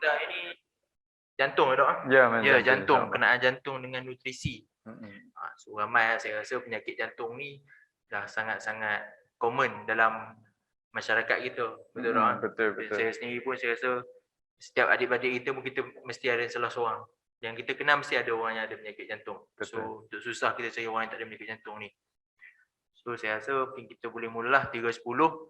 Dah ini jantung dok. Ya, Ya, jantung, insyaAllah. kenaan jantung dengan nutrisi. So ramai saya rasa penyakit jantung ni dah sangat-sangat common dalam masyarakat kita. Betul tak? Betul. Saya sendiri pun saya rasa setiap adik-beradik kita pun kita mesti ada salah seorang. Yang kita kenal mesti ada orang yang ada penyakit jantung. So untuk susah kita cari orang yang tak ada penyakit jantung ni. So saya rasa mungkin kita boleh mulalah 3.10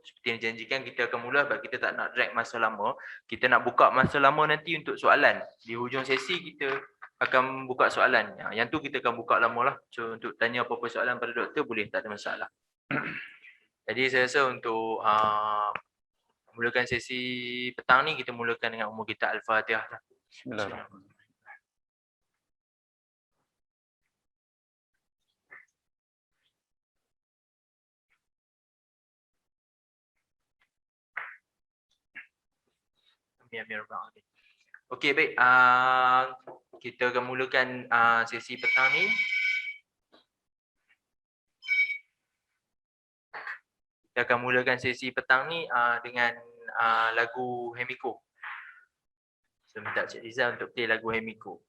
seperti yang dijanjikan kita akan mula sebab kita tak nak drag masa lama. Kita nak buka masa lama nanti untuk soalan. Di hujung sesi kita akan buka soalan. Yang tu kita akan buka lama lah. So untuk tanya apa-apa soalan pada doktor boleh, tak ada masalah. Jadi saya rasa untuk mulakan sesi petang ni kita mulakan dengan umur kita Al-Fatihah lah. Bismillahirrahmanirrahim. Okey, baik. Kita akan mulakan sesi petang ni. Kita akan mulakan sesi petang ni dengan lagu Hemiko. Saya minta Cik Rizal untuk play lagu Hemiko.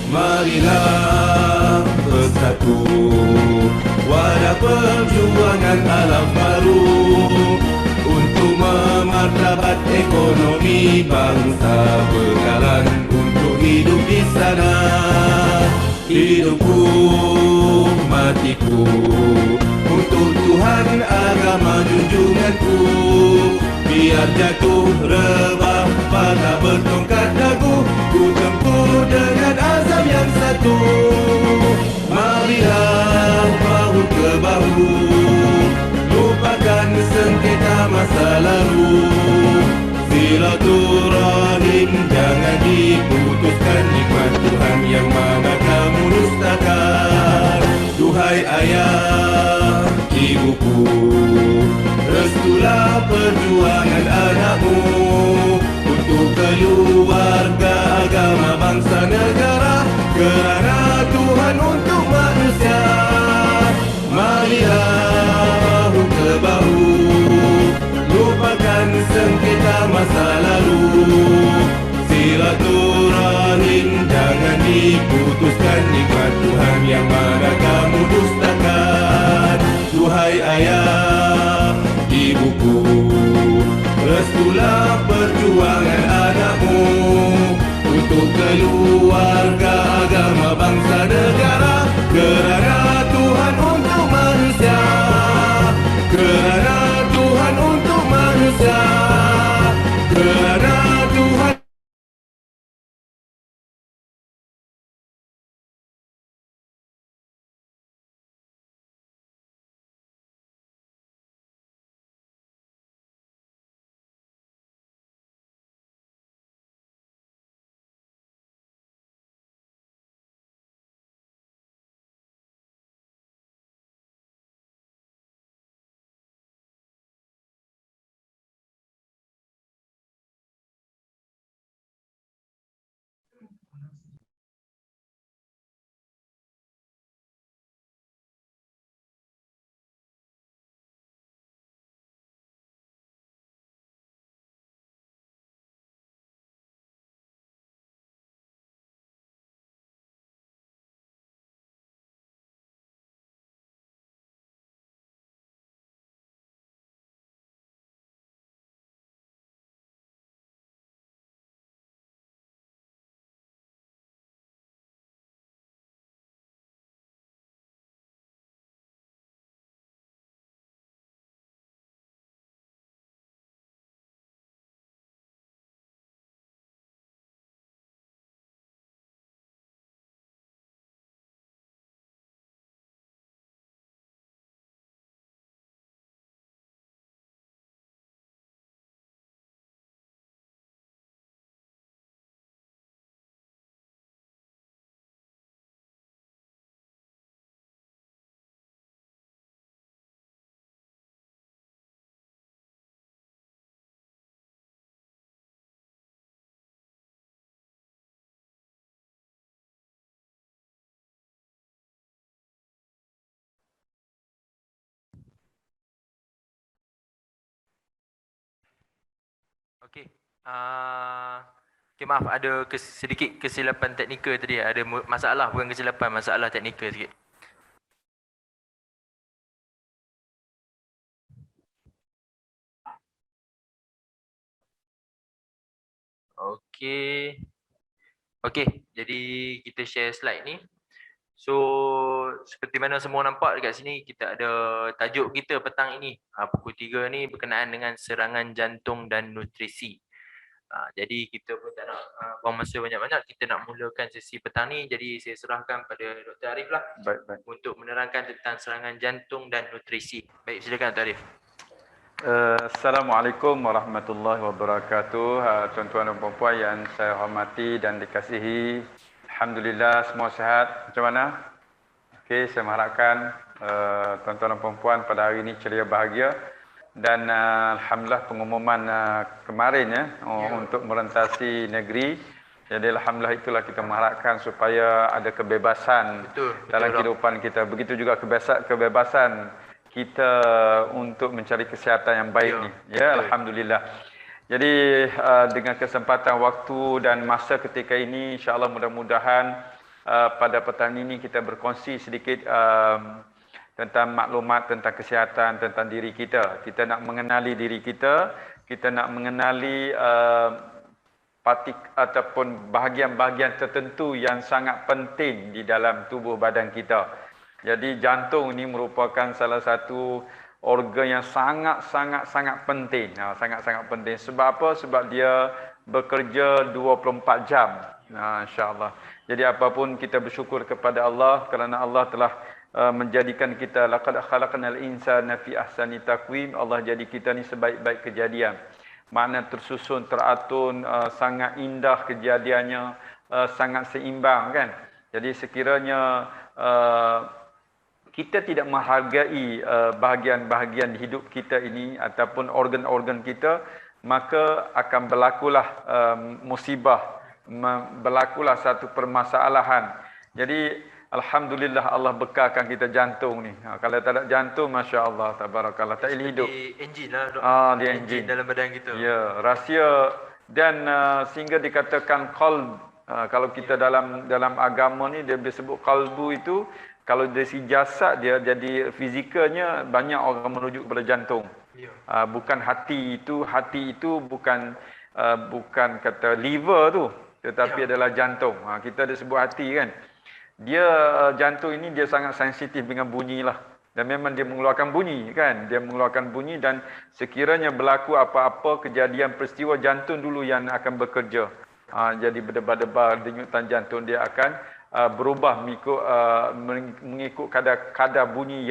Marilah bersatu, wadah perjuangan alam baru untuk memartabat ekonomi bangsa bekalan untuk hidup di sana. Hidupku, matiku untuk Tuhan agama junjunganku. Biar jatuh rebah patah bertongkat dagu, ku tempuh dengan azam yang satu. Marilah bahu ke bahu, lupakan sengketa masa lalu. Silaturahim jangan diputuskan, nikmat Tuhan yang mana kamu dustakan. Duhai ayah, ibuku, restulah perjuangan anakmu untuk keluarga, agama, bangsa, negara, kerana Tuhan untuk manusia. Marilah bahu ke bahu, lupakan sengketa masa lalu. Silaturahim jangan diputuskan, nikmat Tuhan yang mana kamu dustakan. Duhai ayah, ibuku, restulah perjuangan anakmu untuk keluarga, agama, bangsa, negara, kerana Tuhan untuk manusia. Kerana Tuhan untuk manusia. Kerana Tuhan Okey. Okey, maaf ada sedikit kesilapan teknikal tadi. Ada masalah, bukan kesilapan, masalah teknikal sikit. Okey. Okey, jadi kita share slide ni. So, seperti mana semua nampak dekat sini, kita ada tajuk kita petang ini. Pukul 3 ni berkenaan dengan serangan jantung dan nutrisi. Jadi kita pun tak nak buang masa banyak-banyak, kita nak mulakan sesi petang ni. Jadi saya serahkan pada Dr. Arif lah untuk menerangkan tentang serangan jantung dan nutrisi. Baik, silakan Dr. Arif. Assalamualaikum warahmatullahi wabarakatuh. Tuan-tuan dan puan-puan yang saya hormati dan dikasihi. Alhamdulillah semua sihat. Macam mana? Okey, saya mengharapkan tuan-tuan dan puan-puan pada hari ini ceria bahagia. Dan alhamdulillah pengumuman kemarin untuk merentasi negeri. Jadi alhamdulillah itulah kita mengharapkan supaya ada kebebasan dalam kehidupan kita. Begitu juga kebebasan kita untuk mencari kesihatan yang baik ni. Ya, alhamdulillah. Jadi dengan kesempatan waktu dan masa ketika ini, insya-Allah mudah-mudahan pada petang ini kita berkongsi sedikit tentang maklumat tentang kesihatan, tentang diri kita. Kita nak mengenali diri kita, kita nak mengenali partik ataupun bahagian-bahagian tertentu yang sangat penting di dalam tubuh badan kita. Jadi jantung ini merupakan salah satu organ yang sangat penting. Sangat-sangat penting. Sebab apa? Sebab dia bekerja 24 jam. Insya-Allah. Jadi apapun kita bersyukur kepada Allah kerana Allah telah menjadikan kita laqad khalaqnal insana fi ahsani taqwim. Allah jadi kita ni sebaik-baik kejadian. Makna tersusun, teratur, sangat indah kejadiannya, sangat seimbang kan. Jadi sekiranya kita tidak menghargai bahagian-bahagian di hidup kita ini ataupun organ-organ kita, maka akan berlakulah musibah, berlakulah satu permasalahan. Jadi alhamdulillah Allah bekalkan kita jantung ni. Kalau tak ada jantung, masya-Allah, tabarakallah, tak boleh hidup. Enjin lah, Dok. Dia enjin dalam badan kita. Ya, rahsia dan sehingga dikatakan qalb. Kalau kita dalam agama ni dia disebut qalbu itu. Kalau dari si jasad dia jadi fizikalnya banyak orang merujuk kepada jantung. Bukan hati itu bukan kata liver tu, tetapi adalah jantung. Kita ada sebut hati kan. Dia jantung ini dia sangat sensitif dengan bunyi lah. Dan memang dia mengeluarkan bunyi kan. Dia mengeluarkan bunyi dan sekiranya berlaku apa-apa kejadian peristiwa, jantung dulu yang akan bekerja. Jadi berdebar-debar denyutan jantung dia akan berubah mengikut kadar bunyi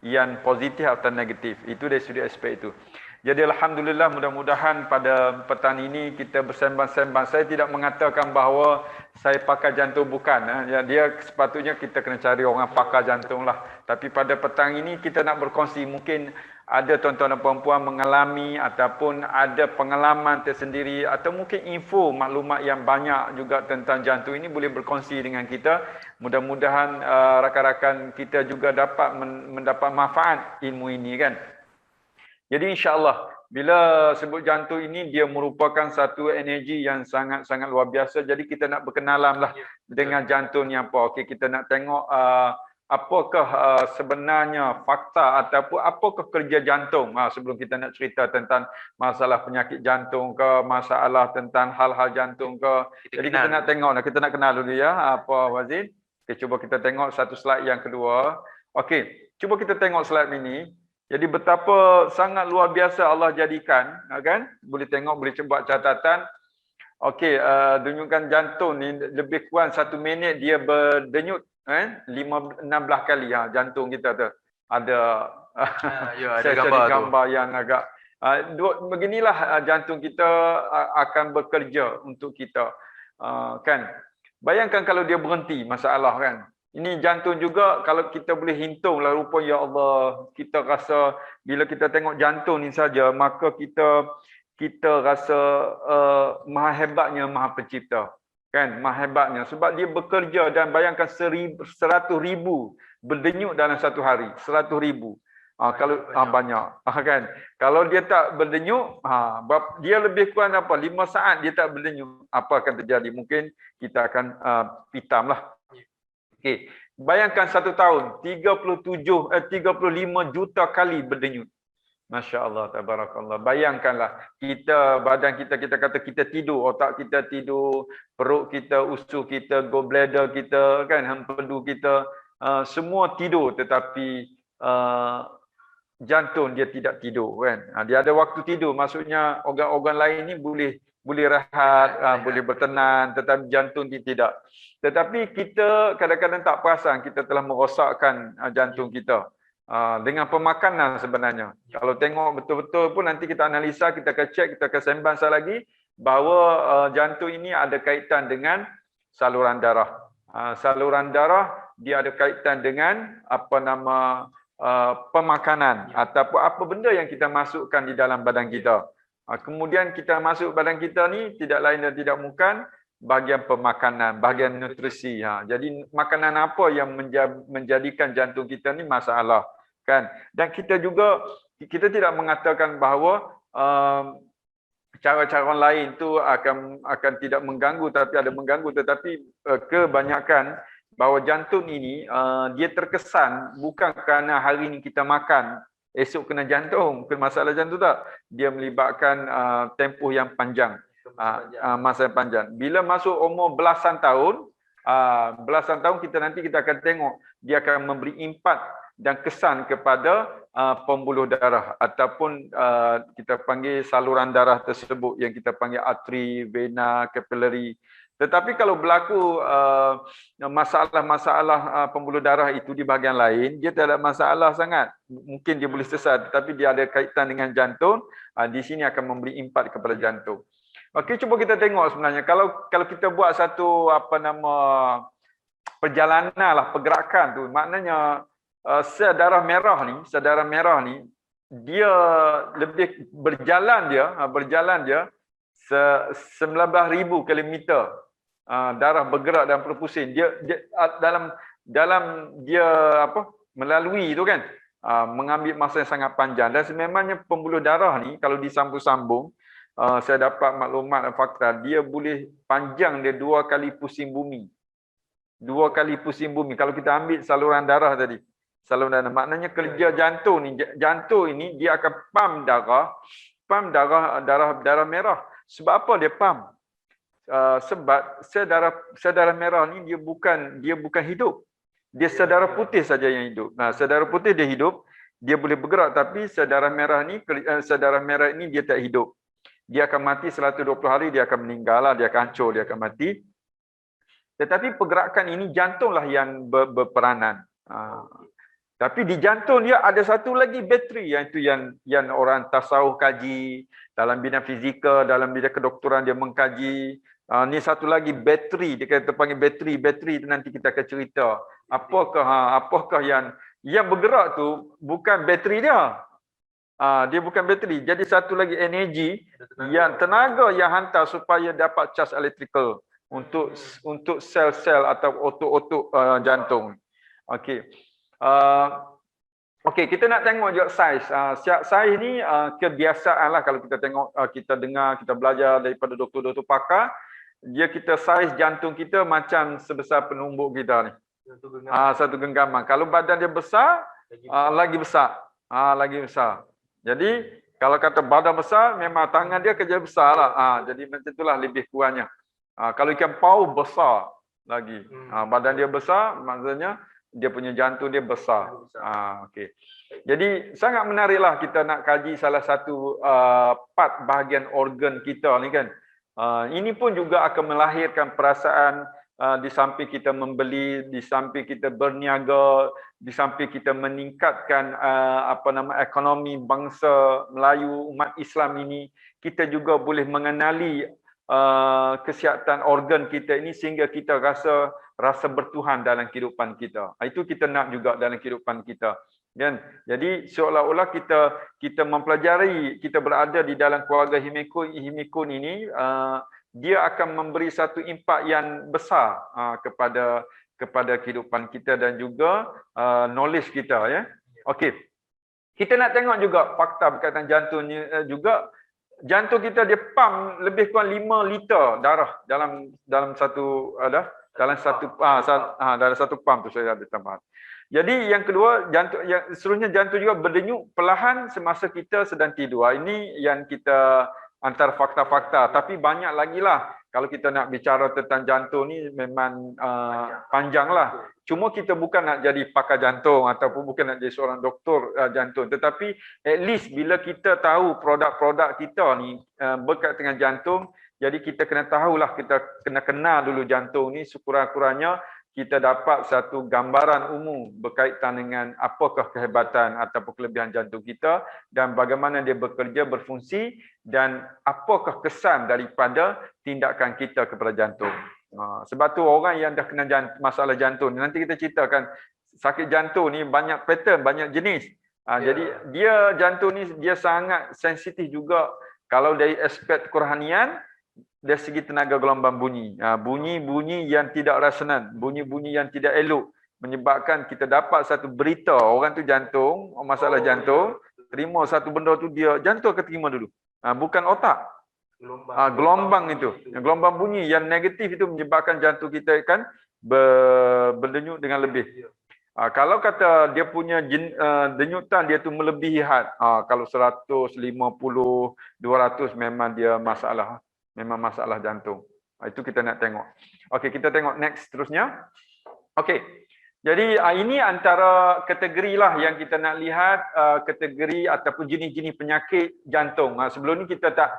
yang positif atau negatif. Itu dari sudut aspek itu. Jadi alhamdulillah mudah-mudahan pada petang ini kita bersembang-sembang. Saya tidak mengatakan bahawa saya pakar jantung, bukan. Dia sepatutnya kita kena cari orang pakar jantung lah. Tapi pada petang ini kita nak berkongsi, mungkin ada tuan-tuan dan puan-puan mengalami ataupun ada pengalaman tersendiri atau mungkin info maklumat yang banyak juga tentang jantung ini boleh berkongsi dengan kita. Mudah-mudahan rakan-rakan kita juga dapat mendapat manfaat ilmu ini kan. Jadi insya-Allah bila sebut jantung ini dia merupakan satu energi yang sangat-sangat luar biasa. Jadi kita nak berkenalan lah dengan jantung ni apa. Okey, kita nak tengok apakah sebenarnya fakta ataupun apakah kerja jantung. Sebelum kita nak cerita tentang masalah penyakit jantung ke, masalah tentang hal-hal jantung ke. Jadi kita nak tengok, kita nak kenal dulu ya apa Wazin. Okay, cuba kita tengok satu slide yang kedua. Okey, cuba kita tengok slide ini. Jadi betapa sangat luar biasa Allah jadikan, kan? Boleh tengok, boleh cuba catatan. Okey, denyutan jantung ni lebih kurang 1 minit dia berdenyut 16 kali jantung kita tu. Ada ada gambar yang agak beginilah jantung kita akan bekerja untuk kita. Kan? Bayangkan kalau dia berhenti masalah kan. Ini jantung juga kalau kita boleh hitung lah rupa ya Allah, kita rasa bila kita tengok jantung ni saja maka kita rasa maha hebatnya Maha Pencipta. Kan, maha hebatnya sebab dia bekerja dan bayangkan 100,000 berdenyut dalam satu hari, 100,000. Kalau banyak kan. Kalau dia tak berdenyut, dia lebih kurang 5 saat dia tak berdenyut, apa akan terjadi? Mungkin kita akan pitam lah. Okey. Bayangkan 1 tahun 35 juta kali berdenyut. Masya Allah, tabarakallah. Bayangkanlah, badan kita kata kita tidur, otak kita tidur, perut kita, usus kita, gallbladder kita, kan, empedu kita, semua tidur, tetapi jantung dia tidak tidur, kan. Dia ada waktu tidur, maksudnya organ-organ lain ni boleh rehat, boleh bertenang, tetapi jantung dia tidak. Tetapi kita kadang-kadang tak perasan kita telah merosakkan jantung kita. Dengan pemakanan sebenarnya. Kalau tengok betul-betul pun nanti kita analisa, kita akan cek, kita akan sembang sekali lagi bahawa jantung ini ada kaitan dengan saluran darah. Saluran darah dia ada kaitan dengan pemakanan ataupun apa benda yang kita masukkan di dalam badan kita. Kemudian kita masuk badan kita ni tidak lain dan tidak bukan bahagian pemakanan, bahagian nutrisi. Jadi makanan apa yang menjadikan jantung kita ni masalah, kan? Dan kita tidak mengatakan bahawa cara-cara lain tu akan tidak mengganggu, tapi ada mengganggu, tetapi kebanyakan bahawa jantung ini dia terkesan bukan kerana hari ini kita makan, esok kena jantung, masalah jantung tak? Dia melibatkan tempoh yang panjang. Masa yang panjang. Bila masuk umur belasan tahun kita akan tengok dia akan memberi impak dan kesan kepada pembuluh darah ataupun kita panggil saluran darah tersebut yang kita panggil arteri, vena, capillary. Tetapi kalau berlaku masalah-masalah pembuluh darah itu di bahagian lain, dia tak ada masalah sangat. Mungkin dia boleh sesat, tetapi dia ada kaitan dengan jantung, di sini akan memberi impak kepada jantung. Okey, cuba kita tengok sebenarnya kalau kita buat satu perjalanan lah, pergerakan tu, maknanya sel darah merah ni dia lebih berjalan dia 19,000 kilometer darah bergerak dan berpusing. Dia dalam dia melalui itu, kan, mengambil masa yang sangat panjang. Dan sememangnya pembuluh darah ni kalau disambung-sambung, saya dapat maklumat dan fakta, dia boleh panjang dia 2 kali pusing bumi. 2 kali pusing bumi. Kalau kita ambil saluran darah tadi, saluran darah, maknanya kerja jantung ini dia akan pam darah merah. Sebab apa dia pam? Sebab sel darah merah ni dia bukan hidup. Dia sel darah putih saja yang hidup. Sel darah putih dia hidup, dia boleh bergerak, tapi sel darah merah ini dia tak hidup. Dia akan mati 120 hari, dia akan meninggal, dia akan hancur, dia akan mati. Tetapi pergerakan ini jantunglah yang berperanan. Tapi di jantung dia ada satu lagi bateri, iaitu yang orang tasawuf kaji, dalam bidang fizikal, dalam bidang kedoktoran dia mengkaji. Ni satu lagi bateri, dia kata panggil bateri itu nanti kita akan cerita. Apakah yang bergerak tu bukan bateri dia. Dia bukan bateri. Jadi satu lagi energi yang tenaga yang hantar supaya dapat cas elektrikal untuk sel-sel atau otot-otot jantung. Okey. Okey, kita nak tengok juga saiz. Saiz ni kebiasaan lah kalau kita tengok, kita dengar, kita belajar daripada doktor-doktor pakar. Kita saiz jantung kita macam sebesar penumbuk kita ni. Satu genggaman. Kalau badan dia besar, lagi besar. Lagi besar. Jadi kalau kata badan besar, memang tangan dia kerja besar lah. Jadi macam itulah lebih kurangnya. Kalau ikan paus besar lagi. Badan dia besar, maksudnya dia punya jantung dia besar. Okey. Jadi sangat menariklah kita nak kaji salah satu part bahagian organ kita ni, kan. Ini pun juga akan melahirkan perasaan di samping kita membeli, di samping kita berniaga, di samping kita meningkatkan ekonomi bangsa Melayu, umat Islam ini, kita juga boleh mengenali kesihatan organ kita ini sehingga kita rasa bertuhan dalam kehidupan kita. Itu kita nak juga dalam kehidupan kita, kan? Jadi seolah-olah kita mempelajari, kita berada di dalam keluarga Himikun ini, dia akan memberi satu impak yang besar kepada kehidupan kita dan juga knowledge kita, ya. Okey. Kita nak tengok juga fakta berkaitan jantung ni juga. Jantung kita dia pump lebih kurang 5 liter darah dalam satu dalam satu pump tu saya ada tambahan. Jadi yang kedua, jantung yang seterusnya jantung juga berdenyut perlahan semasa kita sedang tidur. Ini yang kita antara fakta-fakta, tapi banyak lagi lah. Kalau kita nak bicara tentang jantung ni memang panjang lah. Cuma kita bukan nak jadi pakar jantung ataupun bukan nak jadi seorang doktor jantung. Tetapi at least bila kita tahu produk-produk kita ni berkaitan dengan jantung, jadi kita kena tahulah, kita kena kenal dulu jantung ni, sekurang-kurangnya kita dapat satu gambaran umum berkaitan dengan apakah kehebatan ataupun kelebihan jantung kita dan bagaimana dia bekerja, berfungsi dan apakah kesan daripada tindakan kita kepada jantung. Sebab tu orang yang dah kena masalah jantung, nanti kita ceritakan sakit jantung ni banyak pattern, banyak jenis. Jadi dia jantung ni dia sangat sensitif juga kalau dari aspek kerohanian, dari segi tenaga gelombang bunyi. Bunyi-bunyi yang tidak rasionan, bunyi-bunyi yang tidak elok menyebabkan kita dapat satu berita orang tu jantung, masalah jantung, terima satu benda tu dia jantung akan terima dulu. Bukan otak. Gelombang itu. Gelombang bunyi yang negatif itu menyebabkan jantung kita akan berdenyut dengan lebih. Kalau kata dia punya denyutan dia tu melebihi had, kalau 150, 200 memang dia masalah. Memang masalah jantung. Itu kita nak tengok. Okey, kita tengok next terusnya. Okey. Jadi ini antara kategori lah yang kita nak lihat, kategori ataupun jenis-jenis penyakit jantung. Sebelum ni kita tak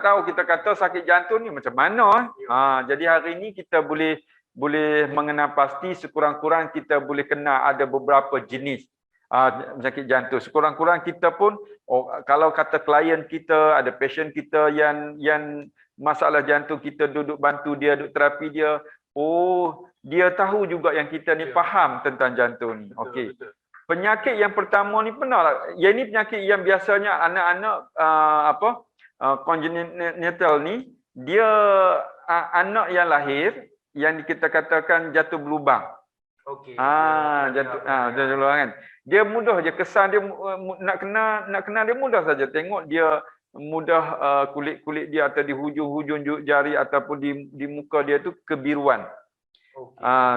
tahu, kita kata sakit jantung ni macam mana. Jadi hari ini kita boleh mengenal pasti, sekurang-kurang kita boleh kenal ada beberapa jenis penyakit jantung. Sekurang-kurang kita pun kalau kata klien kita, ada pasien kita yang masalah jantung, kita duduk bantu dia, duduk terapi dia, dia tahu juga yang kita ni faham tentang jantung ni. Okey. Penyakit yang pertama ni pernah, yang ni penyakit yang biasanya anak-anak congenital ni, dia anak yang lahir yang kita katakan jatuh berlubang. Okey. Jatuh berlubang kan. Dia mudah je, kesan dia nak kenal dia mudah saja. Tengok dia mudah kulit-kulit dia atau di hujung-hujung jari ataupun di muka dia tu kebiruan.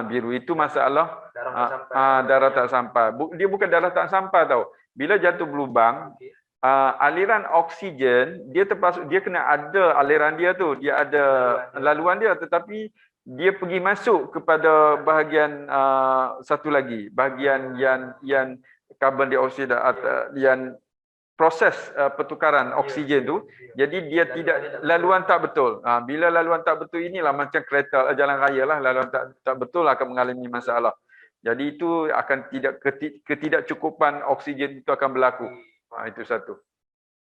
Biru itu masalah darah tak sampai. Dia bukan darah tak sampai tau. Bila jatuh berlubang, aliran oksigen dia terpaksa, dia kena ada aliran dia tu, dia ada laluan dia, tetapi dia pergi masuk kepada bahagian satu lagi, bahagian yang karbon dioksida atau yang proses pertukaran oksigen tu. Jadi dia tidak, laluan tak betul. Bila laluan tak betul, inilah macam kereta jalan raya lah, laluan tak betul akan mengalami masalah. Jadi itu akan ketidakcukupan oksigen itu akan berlaku. Itu satu.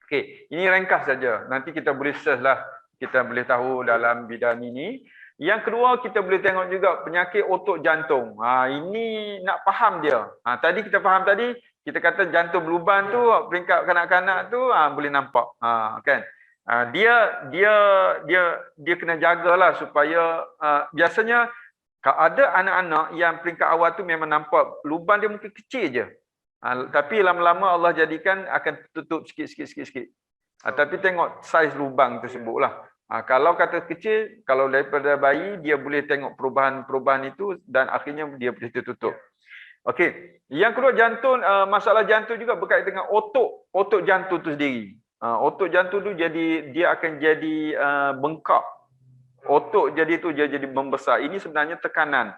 Okey, ini ringkas saja. Nanti kita boleh search lah, kita boleh tahu dalam bidang ini. Yang kedua, kita boleh tengok juga penyakit otot jantung. Ini nak faham dia. Tadi kita faham tadi, kita kata jantung berlubang tu, peringkat kanak-kanak tu boleh nampak. Kan? Dia kena jagalah supaya biasanya kalau ada anak-anak yang peringkat awal tu memang nampak lubang dia mungkin kecil je. Tapi lama-lama Allah jadikan akan tutup sikit-sikit. Tapi tengok saiz lubang tersebutlah. Kalau kata kecil, kalau daripada bayi, dia boleh tengok perubahan-perubahan itu dan akhirnya dia boleh tertutup. Okey. Yang kedua, jantung, masalah jantung juga berkaitan dengan otot jantung itu sendiri. Otot jantung tu dia akan jadi bengkak. Otot jadi membesar. Ini sebenarnya tekanan.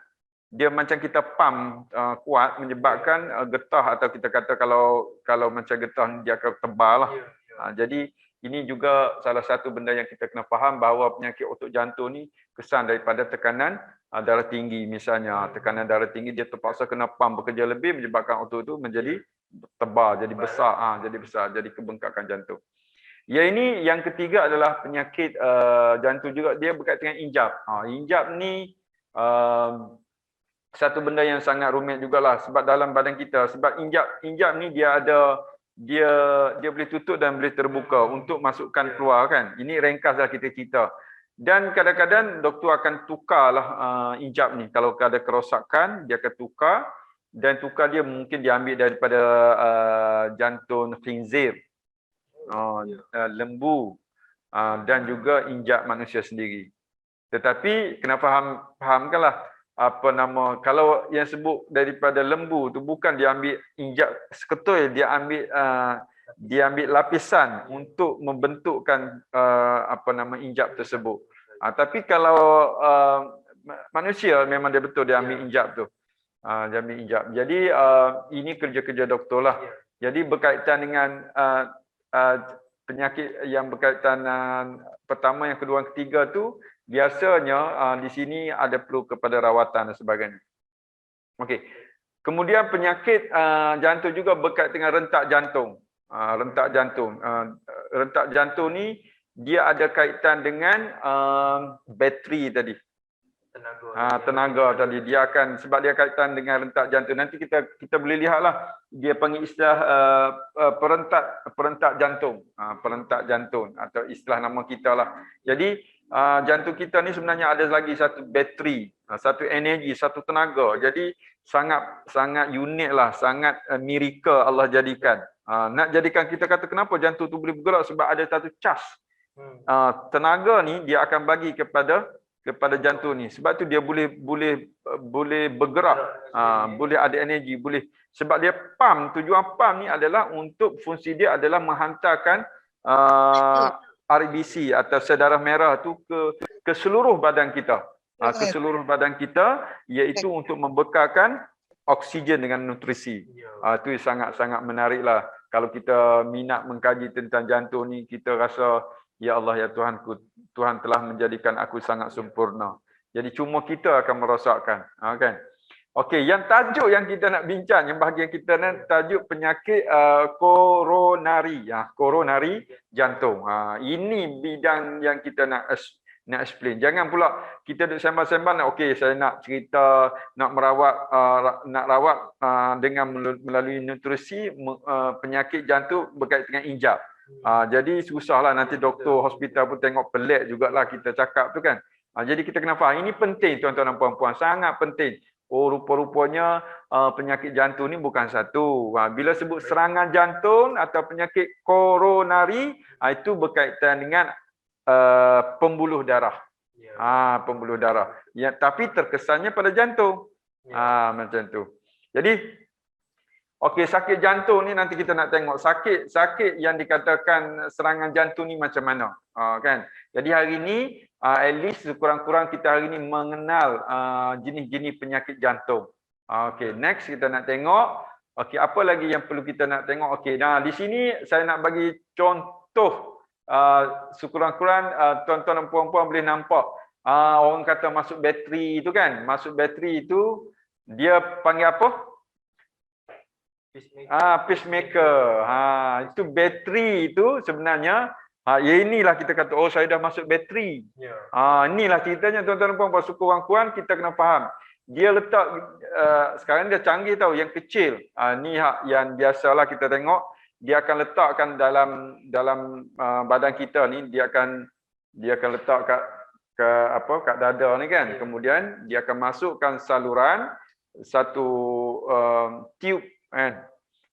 Dia macam kita pump kuat menyebabkan getah, atau kita kata kalau macam getah dia akan tebal lah. Jadi ini juga salah satu benda yang kita kena faham, bahawa penyakit otot jantung ni kesan daripada tekanan darah tinggi. Misalnya tekanan darah tinggi, dia terpaksa kena pump bekerja lebih, menyebabkan otot itu menjadi tebal, jadi besar, jadi kebengkakan jantung. Ini yang ketiga adalah penyakit jantung juga, dia berkaitan dengan injap. Injap ni satu benda yang sangat rumit jugalah sebab dalam badan kita, sebab injap ni dia boleh tutup dan boleh terbuka untuk masukkan keluar kan. Ini ringkaslah kita cerita. Dan kadang-kadang doktor akan tukarlah injap ni. Kalau ada kerosakan, dia akan tukar. dan tukar dia mungkin diambil daripada jantung khinzir, lembu, dan juga injak manusia sendiri. Tetapi kena fahamkanlah apa nama, kalau yang sebut daripada lembu tu bukan dia ambil injak seketul, dia ambil lapisan untuk membentukkan apa nama injap tersebut. Tapi kalau manusia memang dia betul dia ambil injap tu. Dia ambil injap. Jadi ini kerja-kerja doktor lah. Jadi berkaitan dengan penyakit yang berkaitan pertama, yang kedua, yang ketiga tu biasanya di sini ada perlu kepada rawatan dan sebagainya. Okey. Kemudian penyakit jantung juga berkaitan dengan rentak jantung. Rentak jantung. Rentak jantung ni dia ada kaitan dengan bateri tadi. Tenaga tadi. Dia akan, sebab dia kaitan dengan rentak jantung. Nanti kita boleh lihatlah dia panggil istilah perentak jantung. Perentak jantung atau istilah nama kita lah. Jadi jantung kita ni sebenarnya ada lagi satu bateri, satu energi, satu tenaga. Jadi sangat unik lah, sangat miracle Allah jadikan. Nak jadikan kita kata kenapa jantung tu boleh bergerak, sebab ada satu cas. Tenaga ni dia akan bagi kepada jantung ni. Sebab tu dia boleh bergerak, boleh ada energi, boleh, sebab dia pump. Tujuan pump ni adalah untuk fungsi dia adalah menghantarkan RBC atau sel darah merah tu ke seluruh badan kita. Ke seluruh badan kita, iaitu untuk membekalkan oksigen dengan nutrisi. Itu sangat-sangat menariklah. Kalau kita minat mengkaji tentang jantung ni, kita rasa ya Allah ya Tuhanku, Tuhan telah menjadikan aku sangat sempurna. Jadi cuma kita akan merosakkan, kan? Okey, yang tajuk yang kita nak bincang, yang bahagian kita nak tajuk penyakit koronari, koronari jantung. Ini bidang yang kita nak explain. Jangan pula kita duk sembang-sembang nak okey saya nak cerita nak rawat dengan melalui nutrisi penyakit jantung berkaitan dengan injap. Jadi susahlah, nanti doktor hospital pun tengok pelik jugalah kita cakap tu kan. Jadi kita kena faham ini penting tuan-tuan dan puan-puan, sangat penting. Oh, rupa-rupanya penyakit jantung ni bukan satu. Bila sebut serangan jantung atau penyakit koronari, itu berkaitan dengan pembuluh darah. Pembuluh darah. Ya, tapi terkesannya pada jantung. Macam tu. Jadi okey, sakit jantung ni nanti kita nak tengok sakit yang dikatakan serangan jantung ni macam mana. Kan? Jadi hari ni at least sekurang-kurang kita hari ni mengenal jenis-jenis penyakit jantung. Okey, next kita nak tengok okey apa lagi yang perlu kita nak tengok. Okey, nah di sini saya nak bagi contoh sekurang-kurang tuan-tuan dan puan-puan boleh nampak orang kata masuk bateri itu kan. Masuk bateri itu dia panggil apa? Pacemaker. Itu bateri itu sebenarnya inilah kita kata oh saya dah masuk bateri. Inilah ceritanya tuan-tuan dan puan-puan, sekurang-kurang kita kena faham. Dia letak sekarang dia canggih tahu, yang kecil. Ni yang biasalah kita tengok, dia akan letakkan dalam badan kita ni, dia akan letak kat dada ni kan. Kemudian dia akan masukkan saluran satu tube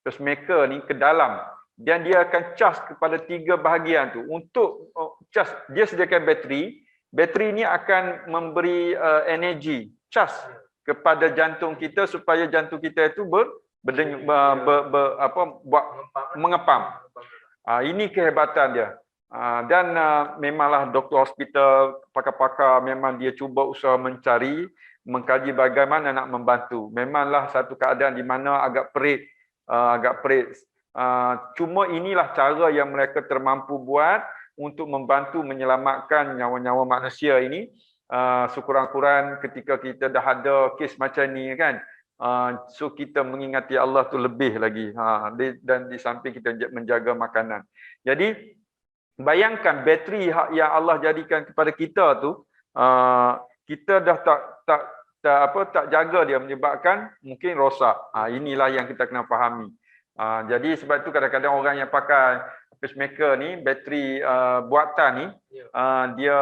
pacemaker ni ke dalam, dan dia akan cas kepada 3 bahagian tu. Untuk cas, dia sediakan bateri ni akan memberi energi, cas kepada jantung kita supaya jantung kita itu mengepam. Ini kehebatan dia. Dan memanglah doktor hospital, pakar-pakar memang dia cuba usaha mengkaji bagaimana nak membantu. Memanglah satu keadaan di mana agak perit. Cuma inilah cara yang mereka termampu buat untuk membantu menyelamatkan nyawa-nyawa manusia ini. Sekurang-kurang ketika kita dah ada kes macam ni kan. So kita mengingati Allah tu lebih lagi. Dan di samping kita menjaga makanan. Jadi bayangkan bateri yang Allah jadikan kepada kita tu, kita dah tak jaga dia, menyebabkan mungkin rosak. Inilah yang kita kena fahami. Jadi sebab itu kadang-kadang orang yang pakai pacemaker ni, bateri buatan ni, dia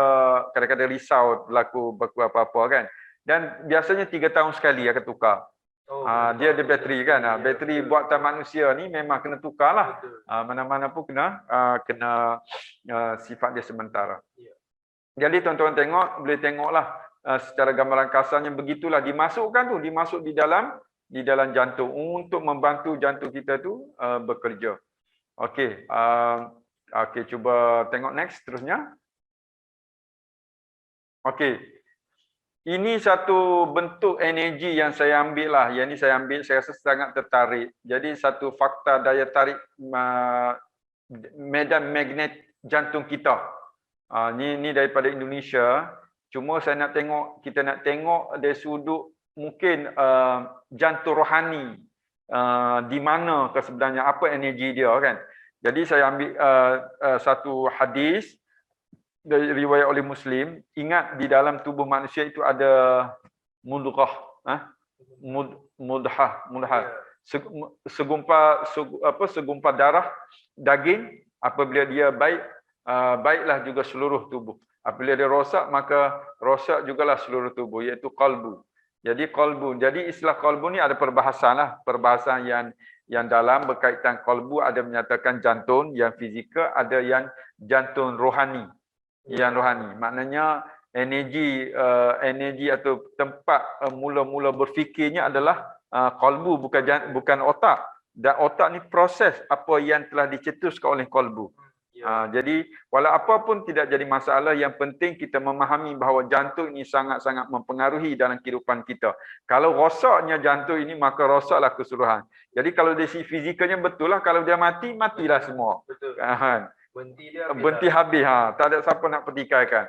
kadang-kadang risau berlaku apa-apa kan. Dan biasanya 3 tahun sekali akan tukar. Oh, Dia ada bateri kan. Bateri buatan manusia ni memang kena tukar lah. betul. Mana-mana pun kena sifat dia sementara. Ya. Jadi tuan-tuan tengok, boleh tengoklah secara gambaran kasarnya begitulah dimasuk di dalam jantung untuk membantu jantung kita tu bekerja. Okey, okey, cuba tengok next terusnya. Okey. Ini satu bentuk energi yang saya ambil lah. Yang ini saya rasa sangat tertarik. Jadi satu fakta daya tarik medan magnet jantung kita. Ni daripada Indonesia. Cuma kita nak tengok dari sudut mungkin jantung rohani. Di mana ke sebenarnya, apa energi dia kan. Jadi saya ambil satu hadis dari riwayat oleh Muslim. Ingat di dalam tubuh manusia itu ada mudghah, mudhah, segumpal darah daging. Apabila dia baik, baiklah juga seluruh tubuh. Apabila dia rosak, maka rosak jugalah seluruh tubuh, iaitu qalbu. Jadi qalbu. Jadi istilah qalbu ni ada perbahasan lah, perbahasan yang dalam berkaitan qalbu, ada menyatakan jantung yang fizikal, ada yang jantung rohani. Yang rohani, maknanya energi atau tempat mula-mula berfikirnya adalah qalbu, bukan otak. Dan otak ni proses apa yang telah dicetuskan oleh qalbu. Jadi walau apa pun tidak jadi masalah, yang penting kita memahami bahawa jantung ini sangat-sangat mempengaruhi dalam kehidupan kita. Kalau rosaknya jantung ini, maka rosaklah keseluruhan. Jadi kalau dari sisi fizikalnya betul lah, kalau dia mati, matilah semua. Betul. Berhenti habis. Tak ada siapa nak pertikaikan.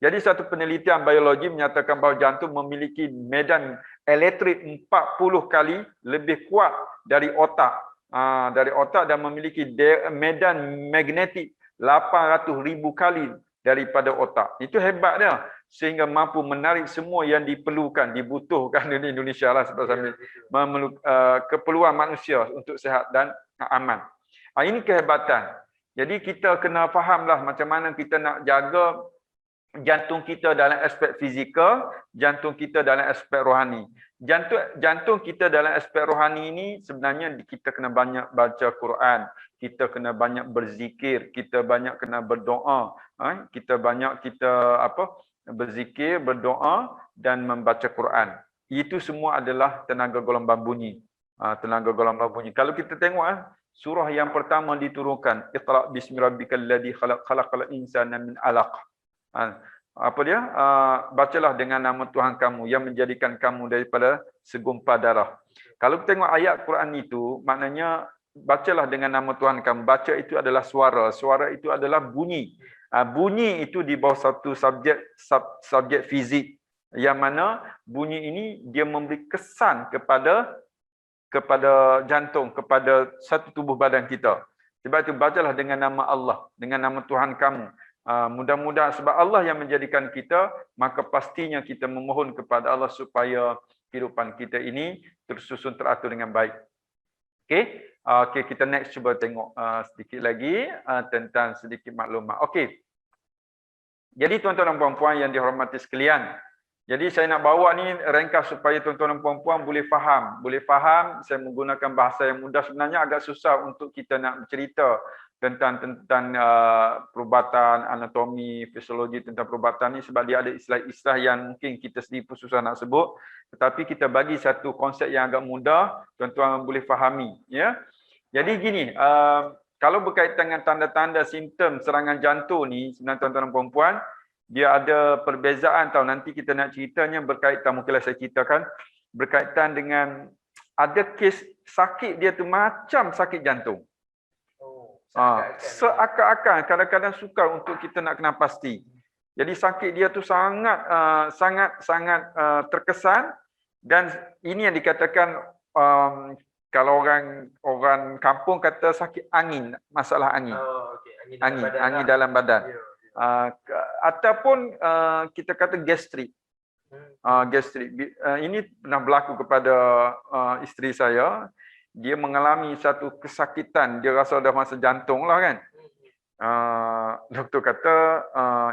Jadi satu penelitian biologi menyatakan bahawa jantung memiliki medan elektrik 40 kali lebih kuat dari otak. Dan memiliki medan magnetik 800,000 kali daripada otak. Itu hebat dia. Sehingga mampu menarik semua yang dibutuhkan di Indonesia lah, sebab keperluan manusia untuk sihat dan aman. Ini kehebatan. Jadi kita kena fahamlah macam mana kita nak jaga jantung kita dalam aspek fizikal, jantung kita dalam aspek rohani. Jantung kita dalam aspek rohani ini sebenarnya kita kena banyak baca Quran, kita kena banyak berzikir, kita banyak kena berdoa, berzikir, berdoa dan membaca Quran. Itu semua adalah tenaga gelombang bunyi. Kalau kita tengok surah yang pertama diturunkan, Iqra bismi rabbikal ladzi khalaq, khalaqal insana min 'alaq. Bacalah dengan nama Tuhan kamu yang menjadikan kamu daripada segumpal darah. Kalau kita tengok ayat Quran itu, maknanya bacalah dengan nama Tuhan kamu. Baca itu adalah suara. Suara itu adalah bunyi. Bunyi itu di bawah satu subjek fizik. Yang mana bunyi ini dia memberi kesan kepada jantung, kepada satu tubuh badan kita. Sebab itu bacalah dengan nama Allah, dengan nama Tuhan kamu. Mudah-mudahan sebab Allah yang menjadikan kita, maka pastinya kita memohon kepada Allah supaya kehidupan kita ini tersusun teratur dengan baik. Okey, kita next cuba tengok sedikit lagi tentang sedikit maklumat. Okey. Jadi tuan-tuan dan puan-puan yang dihormati sekalian, jadi saya nak bawa ni ringkas supaya tuan-tuan dan puan-puan boleh faham. Saya menggunakan bahasa yang mudah, sebenarnya agak susah untuk kita nak bercerita tentang perubatan, anatomi, fisiologi tentang perubatan ni, sebab dia ada istilah-istilah yang mungkin kita sendiri pun susah nak sebut. Tetapi kita bagi satu konsep yang agak mudah, tuan-tuan boleh fahami. Ya. Jadi gini, kalau berkaitan dengan tanda-tanda simptom serangan jantung ni, sebenarnya tuan-tuan dan puan-puan, dia ada perbezaan tau. Nanti kita nak ceritanya berkaitan, mungkinlah saya ceritakan, berkaitan dengan ada kes sakit dia tu macam sakit jantung. Seakan-akan, kadang-kadang sukar untuk kita nak kenal pasti. Jadi sakit dia tu sangat terkesan, dan ini yang dikatakan kalau orang kampung kata sakit angin, masalah angin. Angin dalam badan. Ataupun kita kata gastrik. Ini pernah berlaku kepada isteri saya. Dia mengalami satu kesakitan, dia rasa dah masa jantung lah kan. Doktor kata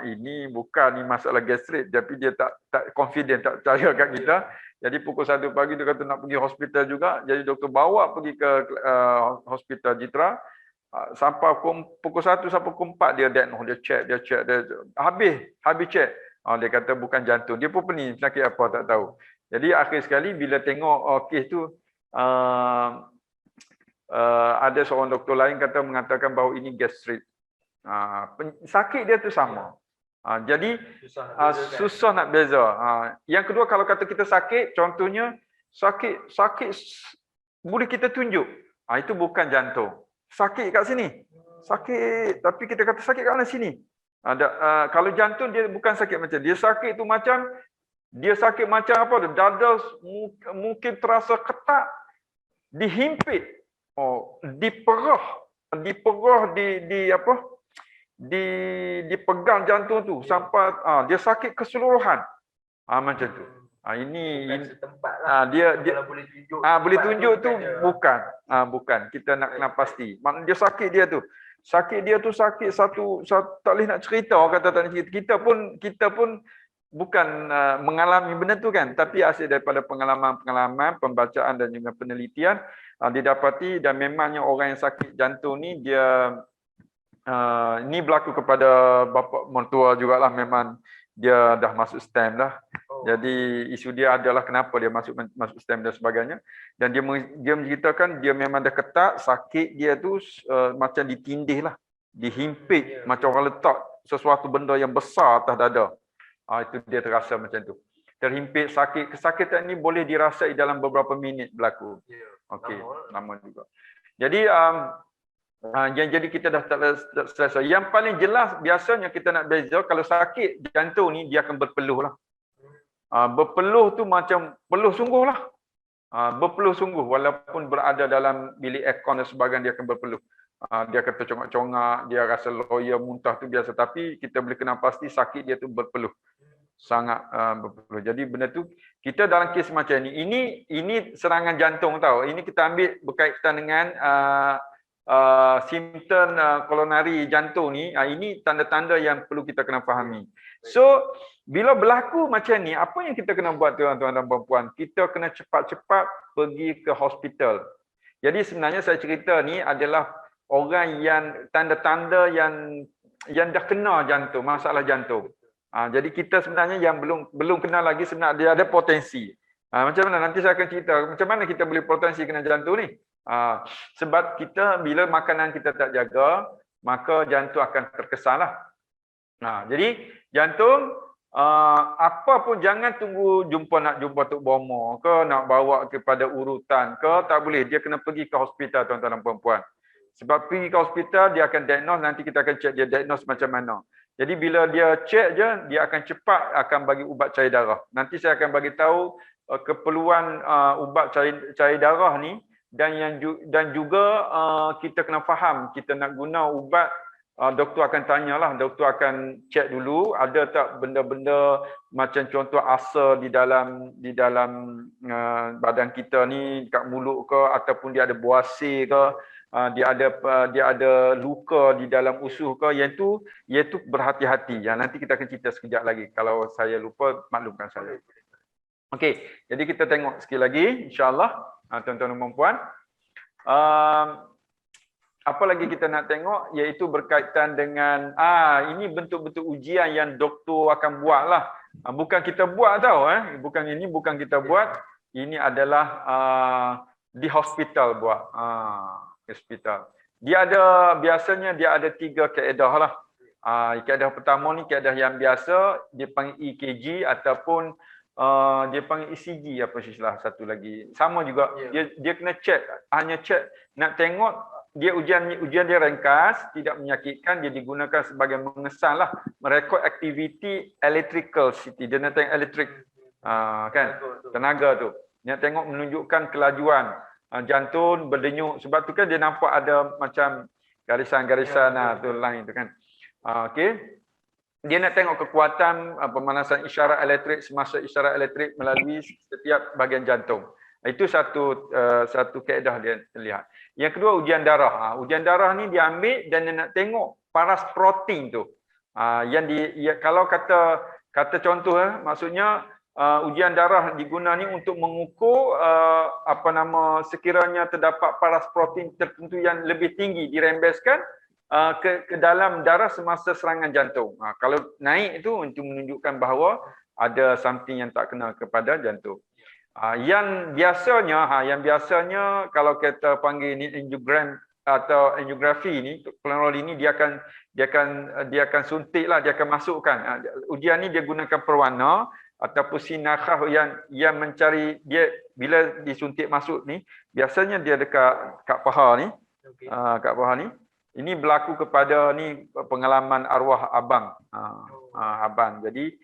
ini bukan masalah gastrik, tapi dia tak confident, tak percaya kat kita. Jadi pukul 1 pagi dia kata nak pergi hospital juga. Jadi doktor bawa pergi ke hospital Jitra. Sampai pukul 1 sampai pukul 4 dia diagnose, dia check, dia habis check. Dia kata bukan jantung. Dia pun pening, penyakit apa tak tahu. Jadi akhir sekali bila tengok kes tu ada seorang doktor lain mengatakan bahawa ini gastrit. Sakit dia tu sama. Jadi susah nak beza. Yang kedua, kalau kata kita sakit, contohnya sakit boleh kita tunjuk. Itu bukan jantung. Sakit kat sini. Sakit, tapi kita kata sakit kat mana sini. Kalau jantung dia bukan sakit macam dia sakit tu macam apa tu? Dada mungkin terasa ketat, dihimpit, diperah dipegang jantung tu sampai dia sakit keseluruhan. Macam tu. Ini dia boleh tunjuk tu bukan. Kita nak kena pasti. Maknanya dia sakit dia tu. Sakit satu tak boleh nak cerita, orang kata tak nak cerita. Kita pun bukan mengalami benda tu kan, tapi hasil daripada pengalaman, pembacaan dan juga penelitian didapati, dan memangnya orang yang sakit jantung ni dia ni berlaku kepada bapa mertua jugalah, memang dia dah masuk stem dah. Jadi isu dia adalah kenapa dia masuk stem dan sebagainya. Dan dia menceritakan dia memang dah ketat, sakit dia tu macam ditindih lah, dihimpit, macam orang letak sesuatu benda yang besar atas dada. Itu dia terasa macam tu. Terhimpit, sakit. Kesakitan ni boleh dirasai dalam beberapa minit berlaku. Okey, lama juga. Jadi jadi kita dah tak selesai. Yang paling jelas biasanya kita nak beza, kalau sakit jantung ni dia akan berpeluh lah. Berpeluh tu macam peluh sungguh lah. Berpeluh sungguh, walaupun berada dalam bilik aircon dan sebagainya, dia akan berpeluh. Dia kata congak-congak, dia rasa loya, muntah tu biasa. Tapi kita boleh kenal pasti sakit dia tu berpeluh. Sangat berpeluh. Jadi benda tu, kita dalam kes macam ni, ini serangan jantung tau. Ini kita ambil berkaitan dengan simptom koronari jantung ni. Ini tanda-tanda yang perlu kita kena fahami. So, bila berlaku macam ni, apa yang kita kena buat tuan-tuan dan puan-puan? Kita kena cepat-cepat pergi ke hospital. Jadi sebenarnya saya cerita ni adalah orang yang tanda-tanda yang dah kena jantung, masalah jantung. Jadi kita sebenarnya yang belum kena lagi, sebenarnya dia ada potensi. Macam mana? Nanti saya akan cerita macam mana kita boleh potensi kena jantung ni. Sebab kita bila makanan kita tak jaga, maka jantung akan terkesan lah. Jadi jantung apa pun jangan tunggu nak jumpa Tok Bomo ke, nak bawa kepada urutan ke, tak boleh. Dia kena pergi ke hospital tuan-tuan dan puan-puan. Sebab pergi ke hospital dia akan diagnose, nanti kita akan check dia diagnose macam mana. Jadi bila dia check je, dia akan cepat akan bagi ubat cair darah. Nanti saya akan bagi tahu keperluan ubat cair darah ni, dan juga kita kena faham kita nak guna ubat. Doktor akan tanyalah, doktor akan cek dulu ada tak benda-benda macam contoh asam di dalam badan kita ni, kat mulut ke, ataupun dia ada buasir ke, dia ada luka di dalam usus ke, yang tu berhati-hati. Yang nanti kita akan cerita sekejap lagi. Kalau saya lupa, maklumkan saya. Okey, jadi kita tengok sekali lagi insya-Allah tuan-tuan dan puan-puan. Apa lagi kita nak tengok, iaitu berkaitan dengan ini bentuk-bentuk ujian yang doktor akan buat lah. Bukan kita buat tau, bukan kita buat. Ini adalah di hospital buat. Hospital. Biasanya dia ada 3 kaedah lah. Kaedah pertama ni kaedah yang biasa, dia panggil EKG ataupun dia panggil ECG, apa istilah satu lagi. Sama juga, dia kena check, hanya check nak tengok. Dia ujian dia ringkas, tidak menyakitkan, dia digunakan sebagai mengesan lah, merekod aktiviti electrical city. Dia nak tengok elektrik, kan, tenaga tu. Dia tengok menunjukkan kelajuan jantung berdenyut. Sebab tu kan dia nampak ada macam garisan-garisan tu line tu kan. Okey. Dia nak tengok kekuatan pemanasan isyarat elektrik semasa isyarat elektrik melalui setiap bahagian jantung. Itu satu kaedah dia lihat. Yang kedua ujian darah. Ujian darah ni dia ambil dan dia nak tengok paras protein tu. Kalau kata contoh maksudnya ujian darah diguna ni untuk mengukur sekiranya terdapat paras protein tertentu yang lebih tinggi dirembeskan ke dalam darah semasa serangan jantung. Kalau naik itu untuk menunjukkan bahawa ada something yang tak kena kepada jantung. Yang biasanya kalau kita panggil ni angiogram atau angiografi ni, klonorol ini dia akan suntiklah, dia akan masukkan. Ujian ni dia gunakan perwarna ataupun sinar khas yang mencari dia bila disuntik masuk ni, biasanya dia dekat kat paha ni. Kat paha ni. Ini berlaku kepada ni pengalaman arwah abang. Abang. Jadi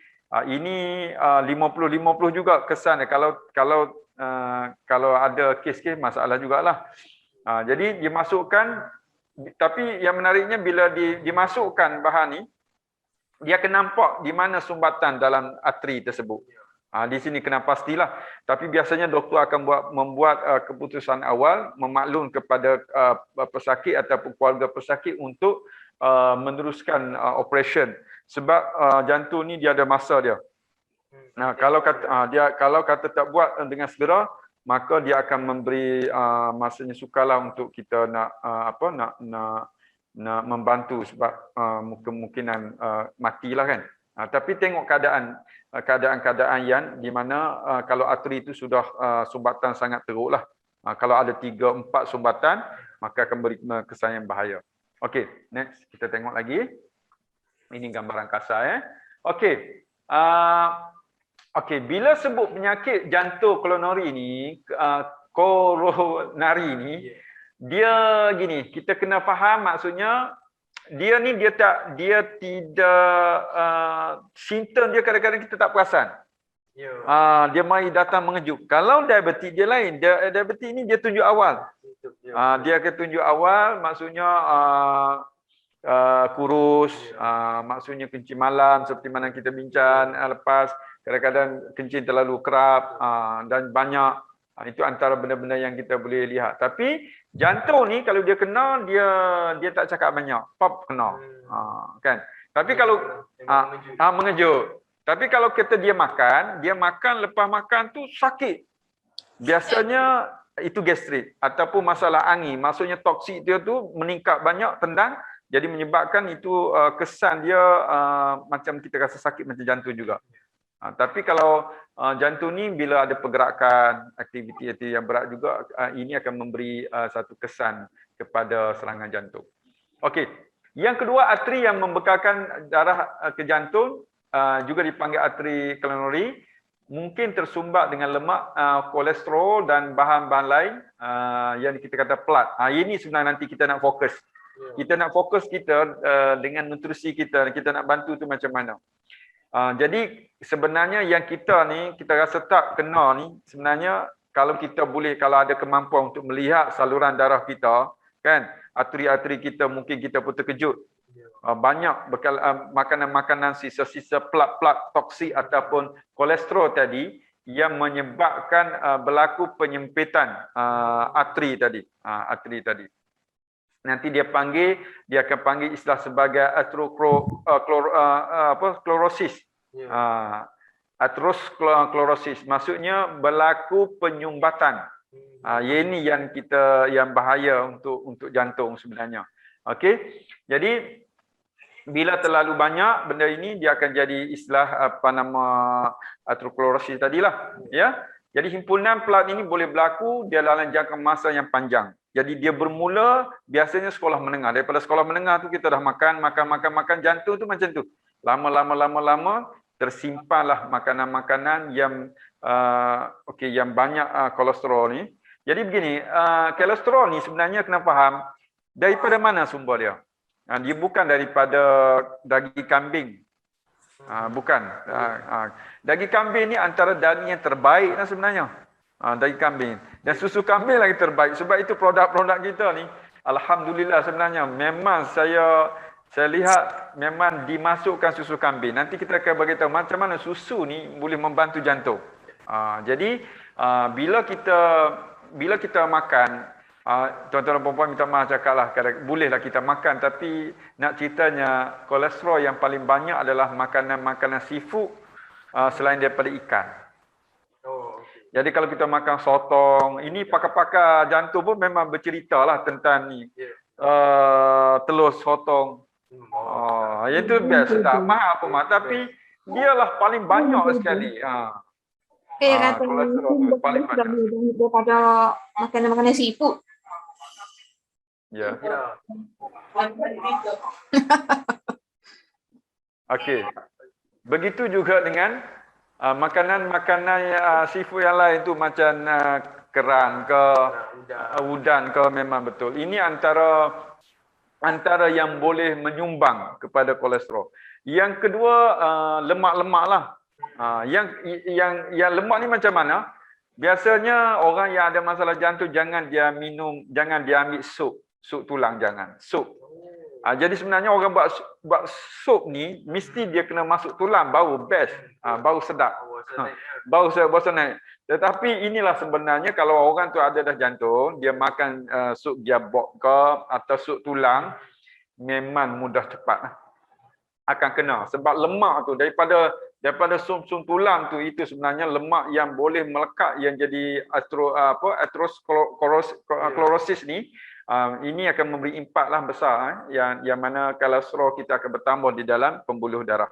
ini 50-50 juga kesan kalau ada kes-kes masalah jugalah. Jadi dimasukkan, tapi yang menariknya bila dimasukkan bahan ni, dia akan nampak di mana sumbatan dalam arteri tersebut. Di sini kena pastilah. Tapi biasanya doktor akan membuat keputusan awal, memaklum kepada pesakit ataupun keluarga pesakit untuk meneruskan operation. Sebab jantung ni dia ada masa dia. Kalau kata tak buat dengan segera, maka dia akan memberi masanya sukarlah untuk kita nak membantu sebab kemungkinan matilah kan. Tapi tengok keadaan yang di mana kalau arteri itu sudah sumbatan sangat teruklah. Kalau ada 3-4 sumbatan, maka akan beri kesan yang bahaya. Okey, next kita tengok lagi. Ini gambaran kasar Okey. Okey, bila sebut penyakit jantung koronari ni, koronari ni, dia gini, kita kena faham maksudnya dia tidak simptom dia kadang-kadang kita tak perasan. Dia mari datang mengejut. Kalau diabetes dia lain, diabetes ni dia tunjuk awal. Dia akan tunjuk awal maksudnya kurus, maksudnya kencing malam seperti mana kita bincang lepas, kadang-kadang kencing terlalu kerap dan banyak. Itu antara benda-benda yang kita boleh lihat. Tapi jantung ni kalau dia kena, dia tak cakap banyak. Pop kena. Kan? Tapi kalau mengejut. Tapi kalau kita dia makan lepas makan tu sakit. Biasanya itu gastrik ataupun masalah angin. Maksudnya toksik dia tu meningkat banyak, tendang, jadi menyebabkan itu kesan dia macam kita rasa sakit macam jantung juga. Tapi kalau jantung ni bila ada pergerakan, aktiviti yang berat juga, ini akan memberi satu kesan kepada serangan jantung. Okey. Yang kedua, arteri yang membekalkan darah ke jantung juga dipanggil arteri koronari, mungkin tersumbat dengan lemak, kolesterol dan bahan-bahan lain yang kita kata plat. Ini sebenarnya nanti kita nak fokus. Kita nak fokus dengan nutrisi kita nak bantu tu macam mana. Jadi sebenarnya yang kita rasa tak kena ni, sebenarnya kalau ada kemampuan untuk melihat saluran darah kita, kan, arteri-arteri kita mungkin kita pun terkejut. Banyak makanan-makanan sisa-sisa plat-plat toksik ataupun kolesterol tadi yang menyebabkan berlaku penyempitan arteri tadi. Nanti dia akan panggil istilah sebagai aterosklerosis. Aterosklerosis maksudnya berlaku penyumbatan. Ini yang bahaya untuk jantung sebenarnya. Okey. Jadi bila terlalu banyak benda ini, dia akan jadi istilah aterosklerosis tadilah, ya. Jadi himpunan plat ini boleh berlaku dia dalam jangka masa yang panjang. Jadi dia bermula biasanya sekolah menengah. Daripada sekolah menengah tu kita dah makan jantung tu macam tu. Lama tersimpanlah makanan-makanan yang yang banyak kolesterol ni. Jadi begini, kolesterol ni sebenarnya kena faham daripada mana sumber dia. Dia bukan daripada daging kambing. Bukan. Daging kambing ni antara daging yang terbaik lah sebenarnya. Daging kambing. Dan susu kambing lagi terbaik. Sebab itu produk-produk kita ni, alhamdulillah sebenarnya memang saya lihat memang dimasukkan susu kambing. Nanti kita akan beritahu macam mana susu ni boleh membantu jantung. Jadi bila kita makan, tuan-tuan dan puan-puan minta maaf cakaplah, bolehlah kita makan, tapi nak ceritanya kolesterol yang paling banyak adalah makanan-makanan seafood selain daripada ikan. Jadi kalau kita makan sotong, ini pakar-pakar jantung pun memang bercerita lah tentang ni. Telur sotong. Yang itu biasa tak mahal pun, tapi dialah paling banyak sekali. Kata Kolesterol tu paling banyak. daripada makanan-makanan seafood. Ya. Okey. Begitu juga dengan makanan-makanan seafood yang lain tu macam kerang ke udang ke, memang betul. Ini antara yang boleh menyumbang kepada kolesterol. Yang kedua lemak-lemak lah. Yang lemak ni macam mana? Biasanya orang yang ada masalah jantung jangan dia ambil sup tulang, jangan. Sup. Jadi sebenarnya orang buat sup ni mesti dia kena masuk tulang baru best, baru sedap. Baru naik. Tetapi inilah sebenarnya kalau orang tu ada dah jantung, dia makan sup giabok ke atau sup tulang, memang mudah cepat akan kena. Sebab lemak tu daripada sum-sum tulang tu, itu sebenarnya lemak yang boleh melekat, yang jadi atherosclerosis ni. Ini akan memberi impak lah besar, yang mana kolesterol kita akan bertambah di dalam pembuluh darah.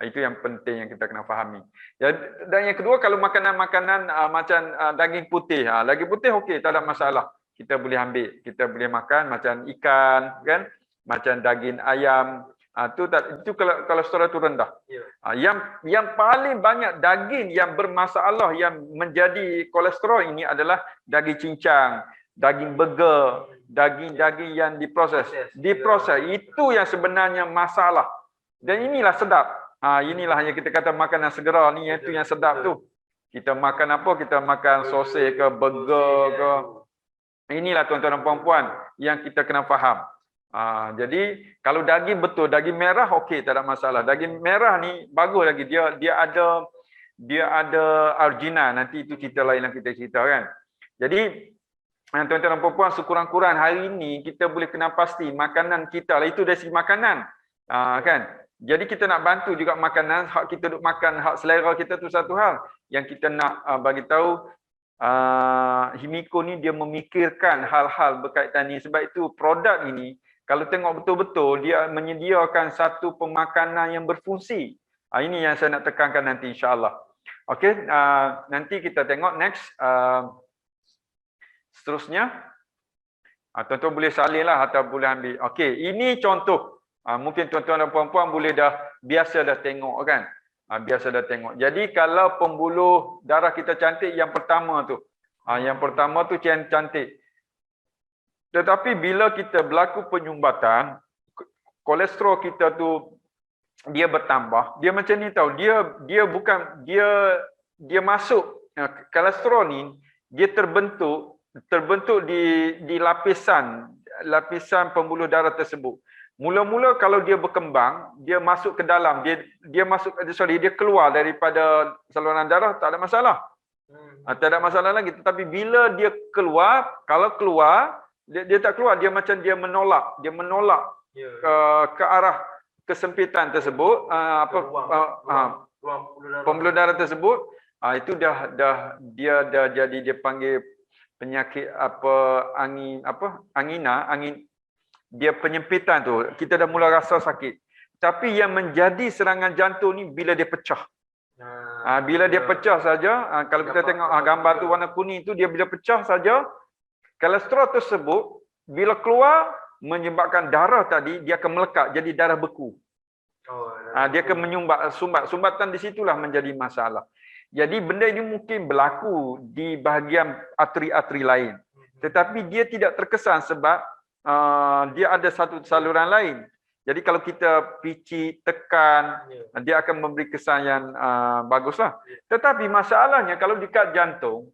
Itu yang penting yang kita kena fahami. Dan yang kedua, kalau makanan-makanan macam daging putih, daging putih okey, tak ada masalah. Kita boleh ambil, kita boleh makan macam ikan kan, macam daging ayam. Itu kolesterol itu rendah. Yang paling banyak daging yang bermasalah yang menjadi kolesterol ini adalah daging cincang, daging burger, daging-daging yang diproses. Itu yang sebenarnya masalah. Dan inilah sedap. Inilah yang kita kata makanan segera ni, itu yang sedap tu. Kita makan apa? Kita makan sosis ke, burger ke. Inilah tuan-tuan dan puan-puan yang kita kena faham. Jadi kalau daging betul, daging merah okey, tak ada masalah. Daging merah ni bagus lagi, dia ada arginine. Nanti itu cerita lain yang kita cerita kan. Jadi tuan-tuan dan puan-puan, sekurang-kurang hari ini kita boleh kena pasti makanan kita lah, itu dari segi makanan. Kan? Jadi kita nak bantu juga makanan, hak kita duk makan, hak selera kita tu satu hal. Yang kita nak bagi tahu, Himiko ni dia memikirkan hal-hal berkaitan ni. Sebab itu produk ini kalau tengok betul-betul, dia menyediakan satu pemakanan yang berfungsi. Ini yang saya nak tekankan nanti insya-Allah. Okey, nanti kita tengok next. Seterusnya, tuan-tuan boleh salin lah atau boleh ambil. Okey, ini contoh. Mungkin tuan-tuan dan puan-puan boleh biasa dah tengok kan. Biasa dah tengok. Jadi kalau pembuluh darah kita cantik, yang pertama tu. Yang pertama tu cantik. Tetapi bila kita berlaku penyumbatan, kolesterol kita tu dia bertambah. Dia macam ni tau. Dia masuk, kolesterol ni dia terbentuk di lapisan pembuluh darah tersebut. Mula-mula kalau dia berkembang, dia masuk ke dalam, dia keluar daripada saluran darah, tak ada masalah. Tak ada masalah lagi. Tetapi bila dia keluar, kalau keluar, dia tak keluar, dia macam dia menolak ke arah kesempitan tersebut, pembuluh darah tersebut, itu dia jadi, dia panggil penyakit angin, dia penyempitan tu, kita dah mula rasa sakit. Tapi yang menjadi serangan jantung ni bila dia pecah. Bila dia pecah saja, kalau kita tengok gambar tu warna kuning tu, dia bila pecah saja, kolesterol tersebut bila keluar menyebabkan darah tadi dia akan melekat jadi darah beku. Dia akan sumbatan di situlah menjadi masalah. Jadi benda ini mungkin berlaku di bahagian arteri-arteri lain. Tetapi dia tidak terkesan sebab dia ada satu saluran lain. Jadi kalau kita picit, tekan, dia akan memberi kesan yang baguslah. Tetapi masalahnya kalau dekat jantung,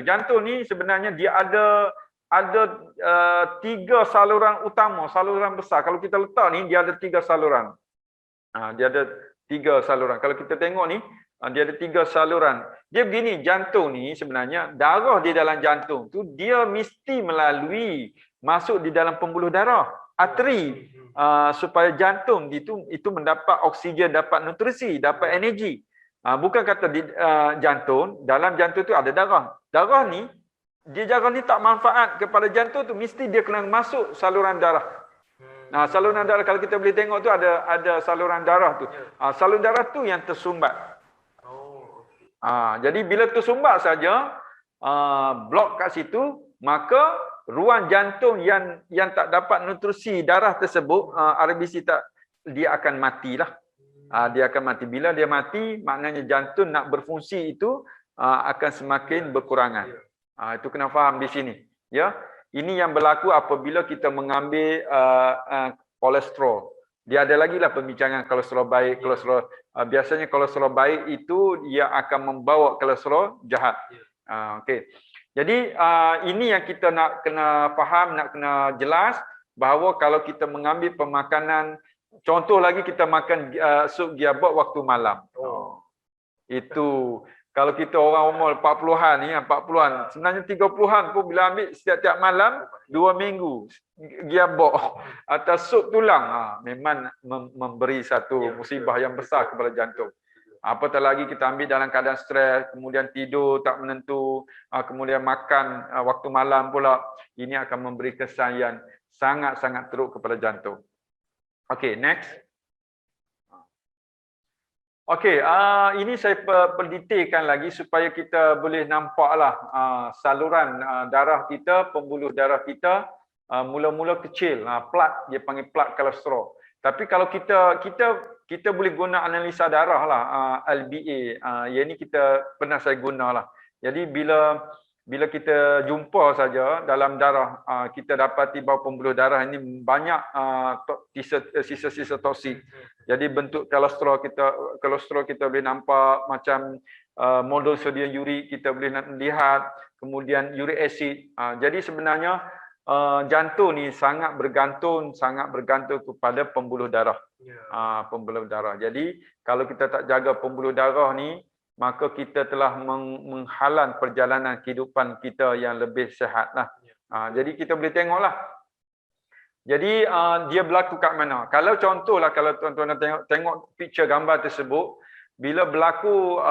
jantung ni sebenarnya dia ada 3 saluran utama, saluran besar. Kalau kita letak ni, dia ada 3 saluran. Dia ada 3 saluran. Kalau kita tengok ni, dia ada 3 saluran. Dia begini, jantung ni sebenarnya darah di dalam jantung tu dia mesti melalui masuk di dalam pembuluh darah, arteri, supaya jantung itu mendapat oksigen, dapat nutrisi, dapat energi. Bukan kata di jantung, dalam jantung tu ada darah. Darah ni tak manfaat kepada jantung tu, mesti dia kena masuk saluran darah. Saluran darah kalau kita boleh tengok tu ada saluran darah tu. Saluran darah tu yang tersumbat. Jadi bila tersumbat saja, blok kat situ, maka ruang jantung yang tak dapat nutrisi darah tersebut, RBC dia akan matilah. Dia akan mati. Bila dia mati, maknanya jantung nak berfungsi itu akan semakin berkurangan. Itu kena faham di sini. Ya, ini yang berlaku apabila kita mengambil kolesterol. Dia ada lagi lah pembincangan kolesterol baik, kolesterol biasanya kolesterol baik itu dia akan membawa kolesterol jahat. Okey. Jadi ini yang kita nak kena faham, nak kena jelas bahawa kalau kita mengambil pemakanan, contoh lagi kita makan sup giabok waktu malam. Itu kalau kita orang umur 40-an ni, 40-an, sebenarnya 30-an pun bila ambil setiap malam 2 minggu giabok atau sup tulang, memang memberi satu musibah yang besar kepada jantung. Apatah lagi kita ambil dalam keadaan stres, kemudian tidur tak menentu, kemudian makan waktu malam pula, ini akan memberi kesan yang sangat-sangat teruk kepada jantung. Okey, next. Okey, ini saya pendetailkan lagi supaya kita boleh nampaklah saluran darah kita, pembuluh darah kita mula-mula kecil, plak, dia panggil plak kolesterol. Tapi kalau kita boleh guna analisa darah lah, LBA, yang ni pernah saya gunalah. Jadi bila kita jumpa saja dalam darah, kita dapati bahawa pembuluh darah ini banyak sisa-sisa toksik. Jadi bentuk kolesterol kita boleh nampak macam modul sodium urik kita boleh lihat, kemudian uric acid. Jadi sebenarnya jantung ni sangat bergantung kepada pembuluh darah. Pembuluh darah. Jadi kalau kita tak jaga pembuluh darah ni, maka kita telah menghalang perjalanan kehidupan kita yang lebih sihatlah. Jadi kita boleh tengoklah. Jadi dia berlaku kat mana? Kalau contohlah, kalau tuan-tuan tengok picture gambar tersebut, bila berlaku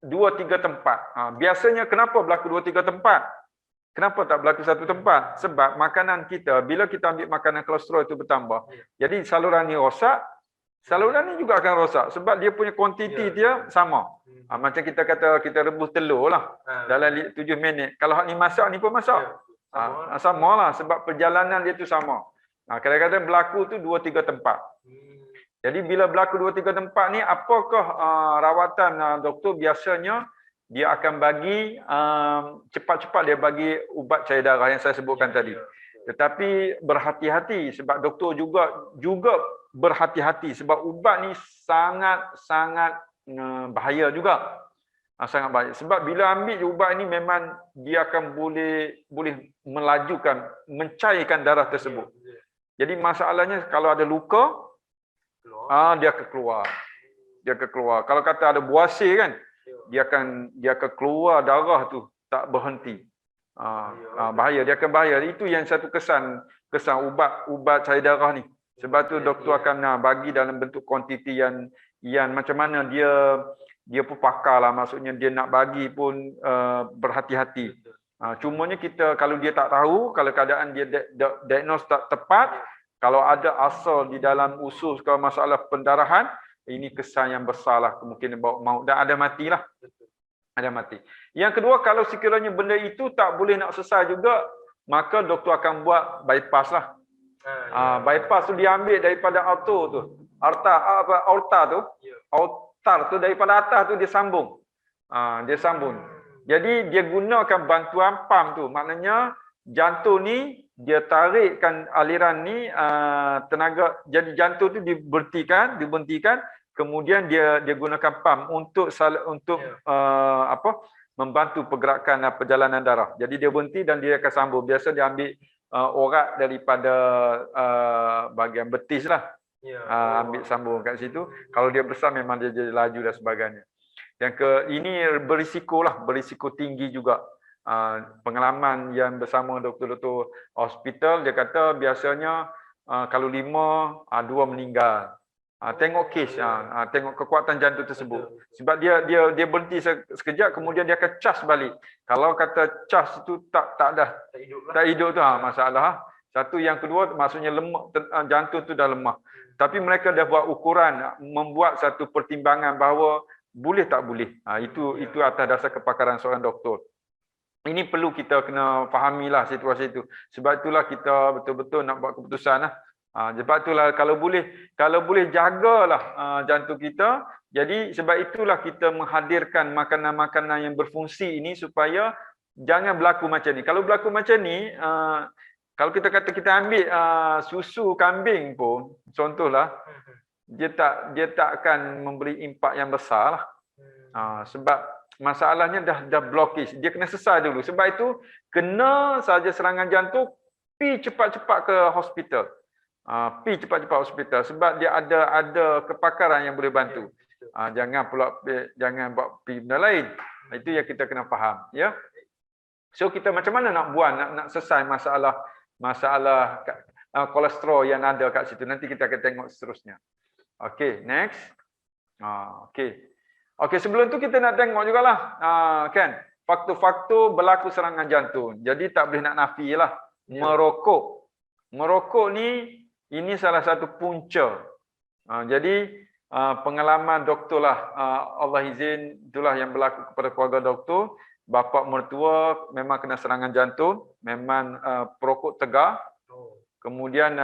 2-3 tempat. Biasanya kenapa berlaku 2-3 tempat? Kenapa tak berlaku satu tempat? Sebab makanan kita, bila kita ambil makanan kolesterol itu bertambah. Jadi saluran ni rosak, saluran ni juga akan rosak sebab dia punya kuantiti dia sama. Macam kita kata kita rebus telur lah dalam 7 minit. Kalau hak ni masak, ni pun masak. Sama lah sebab perjalanan dia tu sama. Kadang-kadang berlaku tu 2-3 tempat. Jadi bila berlaku 2-3 tempat ni, apakah rawatan doktor biasanya dia akan bagi cepat-cepat dia bagi ubat cair darah yang saya sebutkan tadi. Tetapi berhati-hati sebab doktor juga berhati-hati sebab ubat ni sangat bahaya juga. Sangat bahaya sebab bila ambil ubat ini memang dia akan boleh melajukan, mencairkan darah tersebut. Jadi masalahnya kalau ada luka, dia akan keluar. Kalau kata ada buasir kan, dia akan keluar darah tu tak berhenti. Bahaya, dia akan bahaya. Itu yang satu kesan ubat cair darah ni. Sebab tu doktor akan bagi dalam bentuk kuantiti yang macam mana dia pun pakar lah, maksudnya dia nak bagi pun berhati-hati. Cumanya kita kalau dia tak tahu, kalau keadaan dia diagnose tak tepat, kalau ada asal di dalam usus kalau masalah pendarahan, ini kesan yang besar lah, kemungkinan bawa maut dan ada matilah. Ada mati. Yang kedua, kalau sekiranya benda itu tak boleh nak selesai juga, maka doktor akan buat bypass lah. Bypass tu diambil daripada aorta tu daripada atas tu dia sambung. Jadi dia gunakan bantuan pam tu. Maknanya jantung ni dia tarikkan aliran ni tenaga, jadi jantung tu dibentikan, kemudian dia gunakan pam untuk membantu pergerakan perjalanan darah. Jadi dia berhenti dan dia akan sambung. Biasa dia ambil urat daripada bahagian betis lah. Ambil sambung kat situ. Kalau dia besar memang dia jadi laju dan sebagainya. Ini berisiko tinggi juga. Pengalaman yang bersama doktor-doktor hospital, dia kata biasanya kalau 5, 2 meninggal. Tengok kes, tengok kekuatan jantung tersebut. Sebab dia berhenti sekejap, kemudian dia akan cas balik. Kalau kata cas itu tak hidup tu masalah. Satu, yang kedua maksudnya lemah, jantung tu dah lemah. Tapi mereka dah buat ukuran, membuat satu pertimbangan bahawa boleh tak boleh. Itu atas dasar kepakaran seorang doktor. Ini perlu kita kena fahamilah situasi itu. Sebab itulah kita betul-betul nak buat keputusan lah. Sebab itulah kalau boleh jagalah jantung kita. Jadi sebab itulah kita menghadirkan makanan-makanan yang berfungsi ini supaya jangan berlaku macam ni. Kalau berlaku macam ni, kalau kita kata kita ambil susu kambing pun, contohlah, dia tak akan memberi impak yang besar lah. Sebab masalahnya dah blockage. Dia kena selesai dulu. Sebab itu kena saja serangan jantung, pi cepat-cepat ke hospital. Pi cepat-cepat hospital sebab dia ada kepakaran yang boleh bantu. Jangan buat pi benda lain. Itu yang kita kena faham, ya. So kita macam mana nak buat, nak selesai masalah kolesterol yang ada kat situ. Nanti kita akan tengok seterusnya. Okey, next. Okey, sebelum tu kita nak tengok jugalah kan faktor-faktor berlaku serangan jantung. Jadi tak boleh nak nafilah. Merokok ni ini salah satu punca. Jadi pengalaman doktor lah, Allah izin, itulah yang berlaku kepada keluarga doktor. Bapa mertua memang kena serangan jantung, memang perokok tegar. Kemudian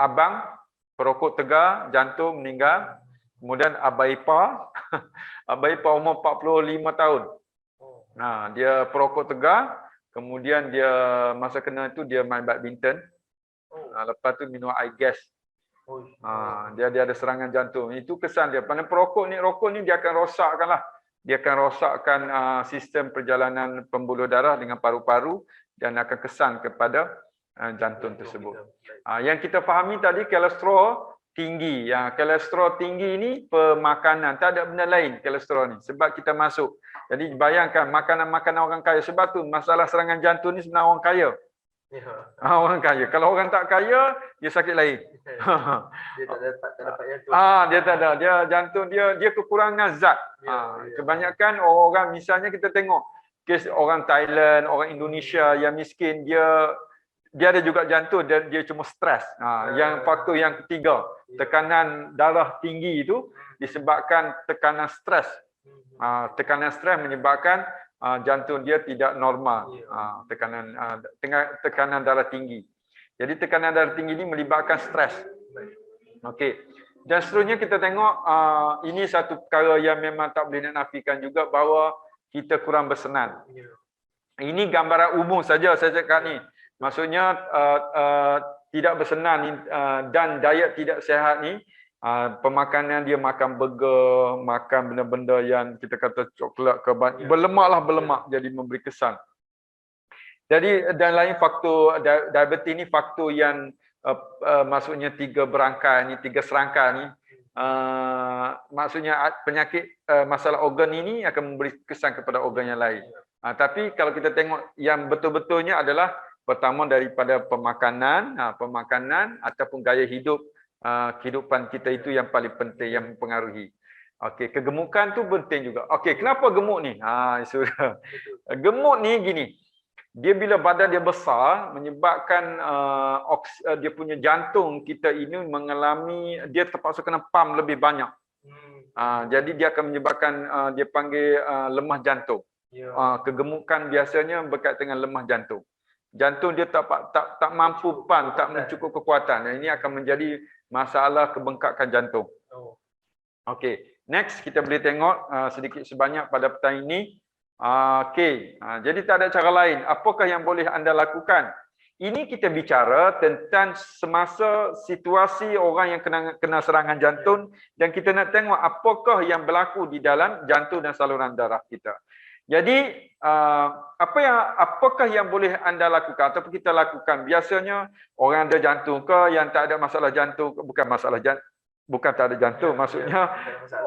abang perokok tegar, jantung, meninggal. Kemudian abang ipar, abang ipar umur 45 tahun. Dia perokok tegar, kemudian dia masa kena itu dia main badminton. Lepas tu minum air gas. Dia ada serangan jantung. Itu kesan dia. Pasal rokok ni dia akan rosakkanlah. Dia akan rosakkan sistem perjalanan pembuluh darah dengan paru-paru dan akan kesan kepada jantung tersebut. Yang kita fahami tadi kolesterol tinggi. Kolesterol tinggi ni pemakanan, tak ada benda lain kolesterol ni sebab kita masuk. Jadi bayangkan makanan-makanan orang kaya, sebab tu masalah serangan jantung ni sebenarnya orang kaya. Orang kaya. Kalau orang tak kaya, dia sakit lain. Dia tak dapat jantung. Dia tak ada. Dia jantung dia kekurangan zat. Kebanyakan orang, misalnya kita tengok kes orang Thailand, orang Indonesia yang miskin, dia ada juga jantung, dia cuma stres. Yang faktor yang ketiga, tekanan darah tinggi itu disebabkan tekanan stres. Tekanan stres menyebabkan jantung dia tidak normal, tekanan darah tinggi. Jadi tekanan darah tinggi ini melibatkan stres. Okey. Dan seterusnya kita tengok ini satu perkara yang memang tak boleh nak nafikan juga, bahawa kita kurang bersenam. Ini gambaran umum saja saya cakap ni. Maksudnya tidak bersenam dan diet tidak sihat ni, pemakanan dia makan burger, makan benda-benda yang kita kata coklat ke berlemak jadi memberi kesan. Jadi dan lain faktor diabetes ni faktor yang maksudnya tiga serangkai ni, maksudnya penyakit masalah organ ini akan memberi kesan kepada organ yang lain. Tapi kalau kita tengok yang betul-betulnya adalah pertama daripada pemakanan ataupun gaya hidup. Kehidupan kita itu yang paling penting, yang mempengaruhi. Okey, kegemukan tu penting juga. Okey, kenapa gemuk ni? Sudah. Gemuk ni gini. Dia bila badan dia besar menyebabkan dia punya jantung kita ini mengalami, dia terpaksa kena pump lebih banyak. Jadi dia akan menyebabkan dia panggil lemah jantung. Kegemukan biasanya berkaitan dengan lemah jantung. Jantung dia tak mampu pump, tak mencukup kekuatan. Dan ini akan menjadi masalah kebengkakan jantung. Okey, next kita boleh tengok sedikit sebanyak pada petang ini. Jadi tak ada cara lain. Apakah yang boleh anda lakukan? Ini kita bicara tentang semasa situasi orang yang kena serangan jantung, dan kita nak tengok apakah yang berlaku di dalam jantung dan saluran darah kita. Jadi apakah yang boleh anda lakukan ataupun kita lakukan? Biasanya orang ada jantung ke, yang tak ada masalah jantung, bukan tak ada jantung, maksudnya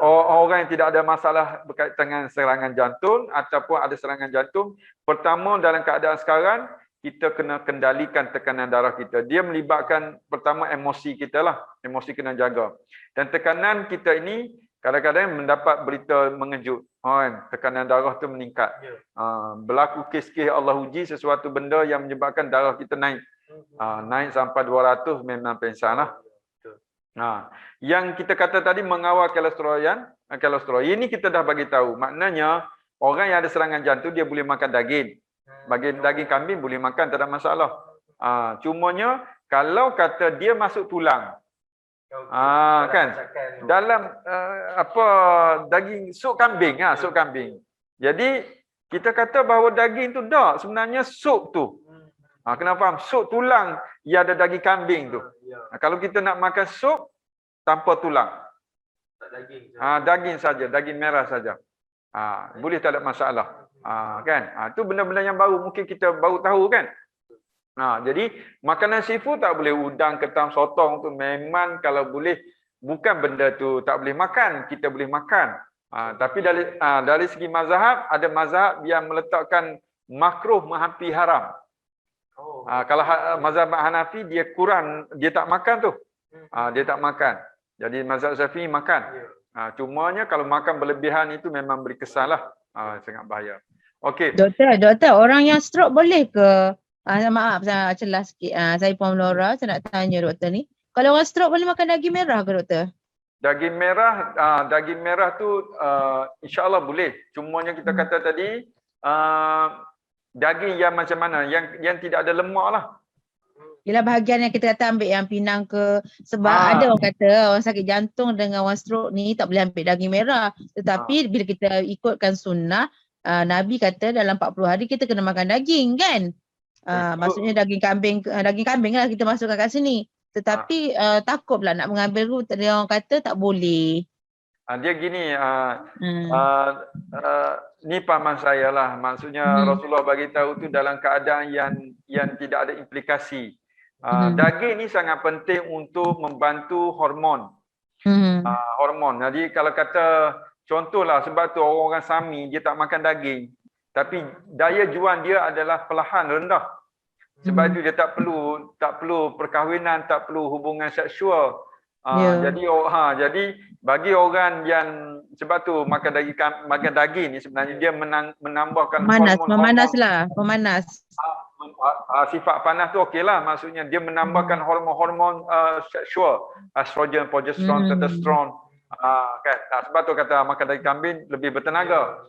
orang yang tidak ada masalah berkaitan dengan serangan jantung ataupun ada serangan jantung, pertama dalam keadaan sekarang kita kena kendalikan tekanan darah kita. Dia melibatkan pertama emosi kita lah. Emosi kena jaga. Dan tekanan kita ini kadang-kadang mendapat berita mengejut. Tekanan darah tu meningkat. Berlaku kes-kes Allah uji sesuatu benda yang menyebabkan darah kita naik. Naik sampai 200 memang pengsan lah. Yang kita kata tadi mengawal kolesterol. Ini kita dah bagi tahu. Maknanya orang yang ada serangan jantung dia boleh makan daging. Daging kambing boleh makan, tak ada masalah. Cumanya kalau kata dia masuk tulang. Kan dalam daging sup kambing, sup kambing. Jadi kita kata bahawa daging tu tak, sebenarnya sup tu. Kena faham, sup tulang yang ada daging kambing tu. Kalau kita nak makan sup tanpa tulang. Daging saja, daging merah saja. Boleh, tak ada masalah. Kan? Itu benda-benda yang baru, mungkin kita baru tahu kan. Jadi makanan seafood tak boleh, udang, ketam, sotong tu memang kalau boleh, bukan benda tu tak boleh makan, kita boleh makan. Tapi dari segi mazhab, ada mazhab yang meletakkan makruh menghampiri haram. Kalau mazhab Hanafi dia kurang, dia tak makan tu. Dia tak makan. Jadi mazhab Syafi'i makan. Cumanya kalau makan berlebihan itu memang beri kesan lah. Sangat bahaya. Okey. Doktor, orang yang stroke boleh ke? Maaf, saya celah sikit. Saya Puan Laura, saya nak tanya doktor ni. Kalau orang stroke boleh makan daging merah ke doktor? Daging merah tu insya-Allah boleh. Cumanya kita kata tadi daging yang macam mana? Yang tidak ada lemak lah. Ialah bahagian yang kita kata ambil yang pinang ke. Sebab ada orang kata orang sakit jantung dengan orang stroke ni tak boleh ambil daging merah. Tetapi bila kita ikutkan sunnah, Nabi kata dalam 40 hari kita kena makan daging kan. Maksudnya daging kambing lah kita masukkan kat sini. Tetapi takut pula nak mengambil tu, dia orang kata tak boleh. Dia gini, ni pahaman saya lah. Maksudnya Rasulullah bagi tahu tu dalam keadaan yang tidak ada implikasi. Daging ni sangat penting untuk membantu hormon. Hormon. Jadi kalau kata contohlah, sebab tu orang-orang Sami dia tak makan daging. Tapi daya juang dia adalah perlahan rendah. Sebab itu dia tak perlu perkahwinan, tak perlu hubungan seksual. Jadi bagi orang yang sebab tu makan daging ni sebenarnya dia menambahkan pemanas. Sifat panas tu okeylah, maksudnya dia menambahkan hormon-hormon seksual, estrogen, progesteron, testosteron. Kan? Sebab tu kata makan daging kambing lebih bertenaga.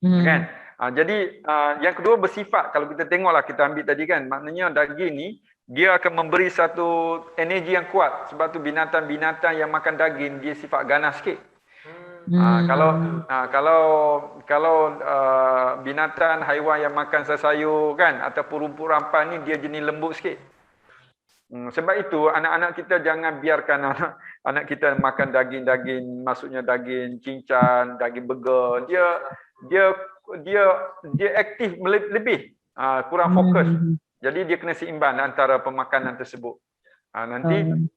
Kan? Jadi yang kedua bersifat, kalau kita tengoklah kita ambil tadi kan, maknanya daging ni dia akan memberi satu energi yang kuat. Sebab tu binatang-binatang yang makan daging dia sifat ganas sikit. Kalau binatang haiwan yang makan sayur kan ataupun rumput rampan ni dia jenis lembut sikit. Sebab itu anak-anak kita jangan biarkan anak kita makan daging-daging, maksudnya daging cincang, daging burger. Dia aktif lebih, kurang fokus. Jadi dia kena seimbang antara pemakanan tersebut. Nanti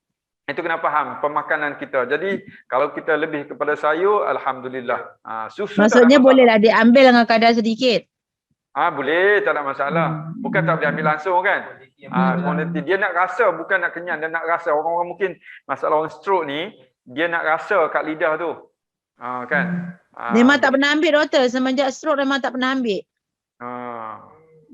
itu kena faham pemakanan kita. Jadi kalau kita lebih kepada sayur, alhamdulillah. Susu maksudnya bolehlah diambil dengan kadar sedikit. Boleh, tak ada masalah. Bukan tak boleh ambil langsung kan. Dia nak rasa, bukan nak kenyang, dia nak rasa. Orang-orang mungkin masalah orang stroke ni, dia nak rasa kat lidah tu. Kan. Memang tak pernah ambil doktor, semenjak stroke memang tak pernah ambil.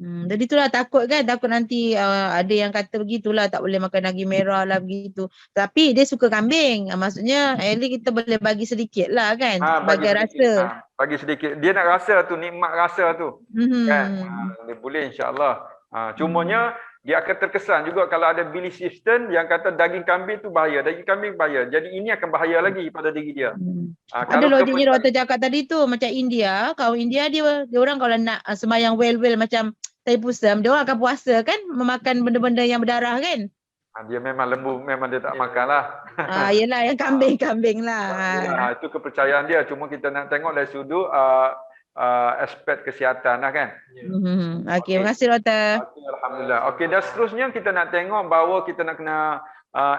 Jadi itulah takut kan, takut nanti ada yang kata begitulah, tak boleh makan daging merah lah begitu. Tapi dia suka kambing, maksudnya at least kita boleh bagi sedikit lah kan, sebagai rasa. Bagi sedikit, dia nak rasa tu, nikmat rasa tu. Kan? Dia boleh insya-Allah. Cumanya dia akan terkesan juga kalau ada belief system yang kata daging kambing tu bahaya, daging kambing bahaya. Jadi ini akan bahaya lagi pada diri dia. Ada logiknya doktor cakap tadi tu, macam India, kaum India dia orang kalau nak sembahyang well macam Taipusam, dia orang akan puasa kan, memakan benda-benda yang berdarah kan. Dia memang lembu, memang dia tak makan lah. Yelah yang kambing lah. Itu kepercayaan dia, cuma kita nak tengok dari sudut aspek kesihatan lah kan. Okey, terima kasih doktor. Alhamdulillah. Okey, dan seterusnya kita nak tengok bahawa kita nak kena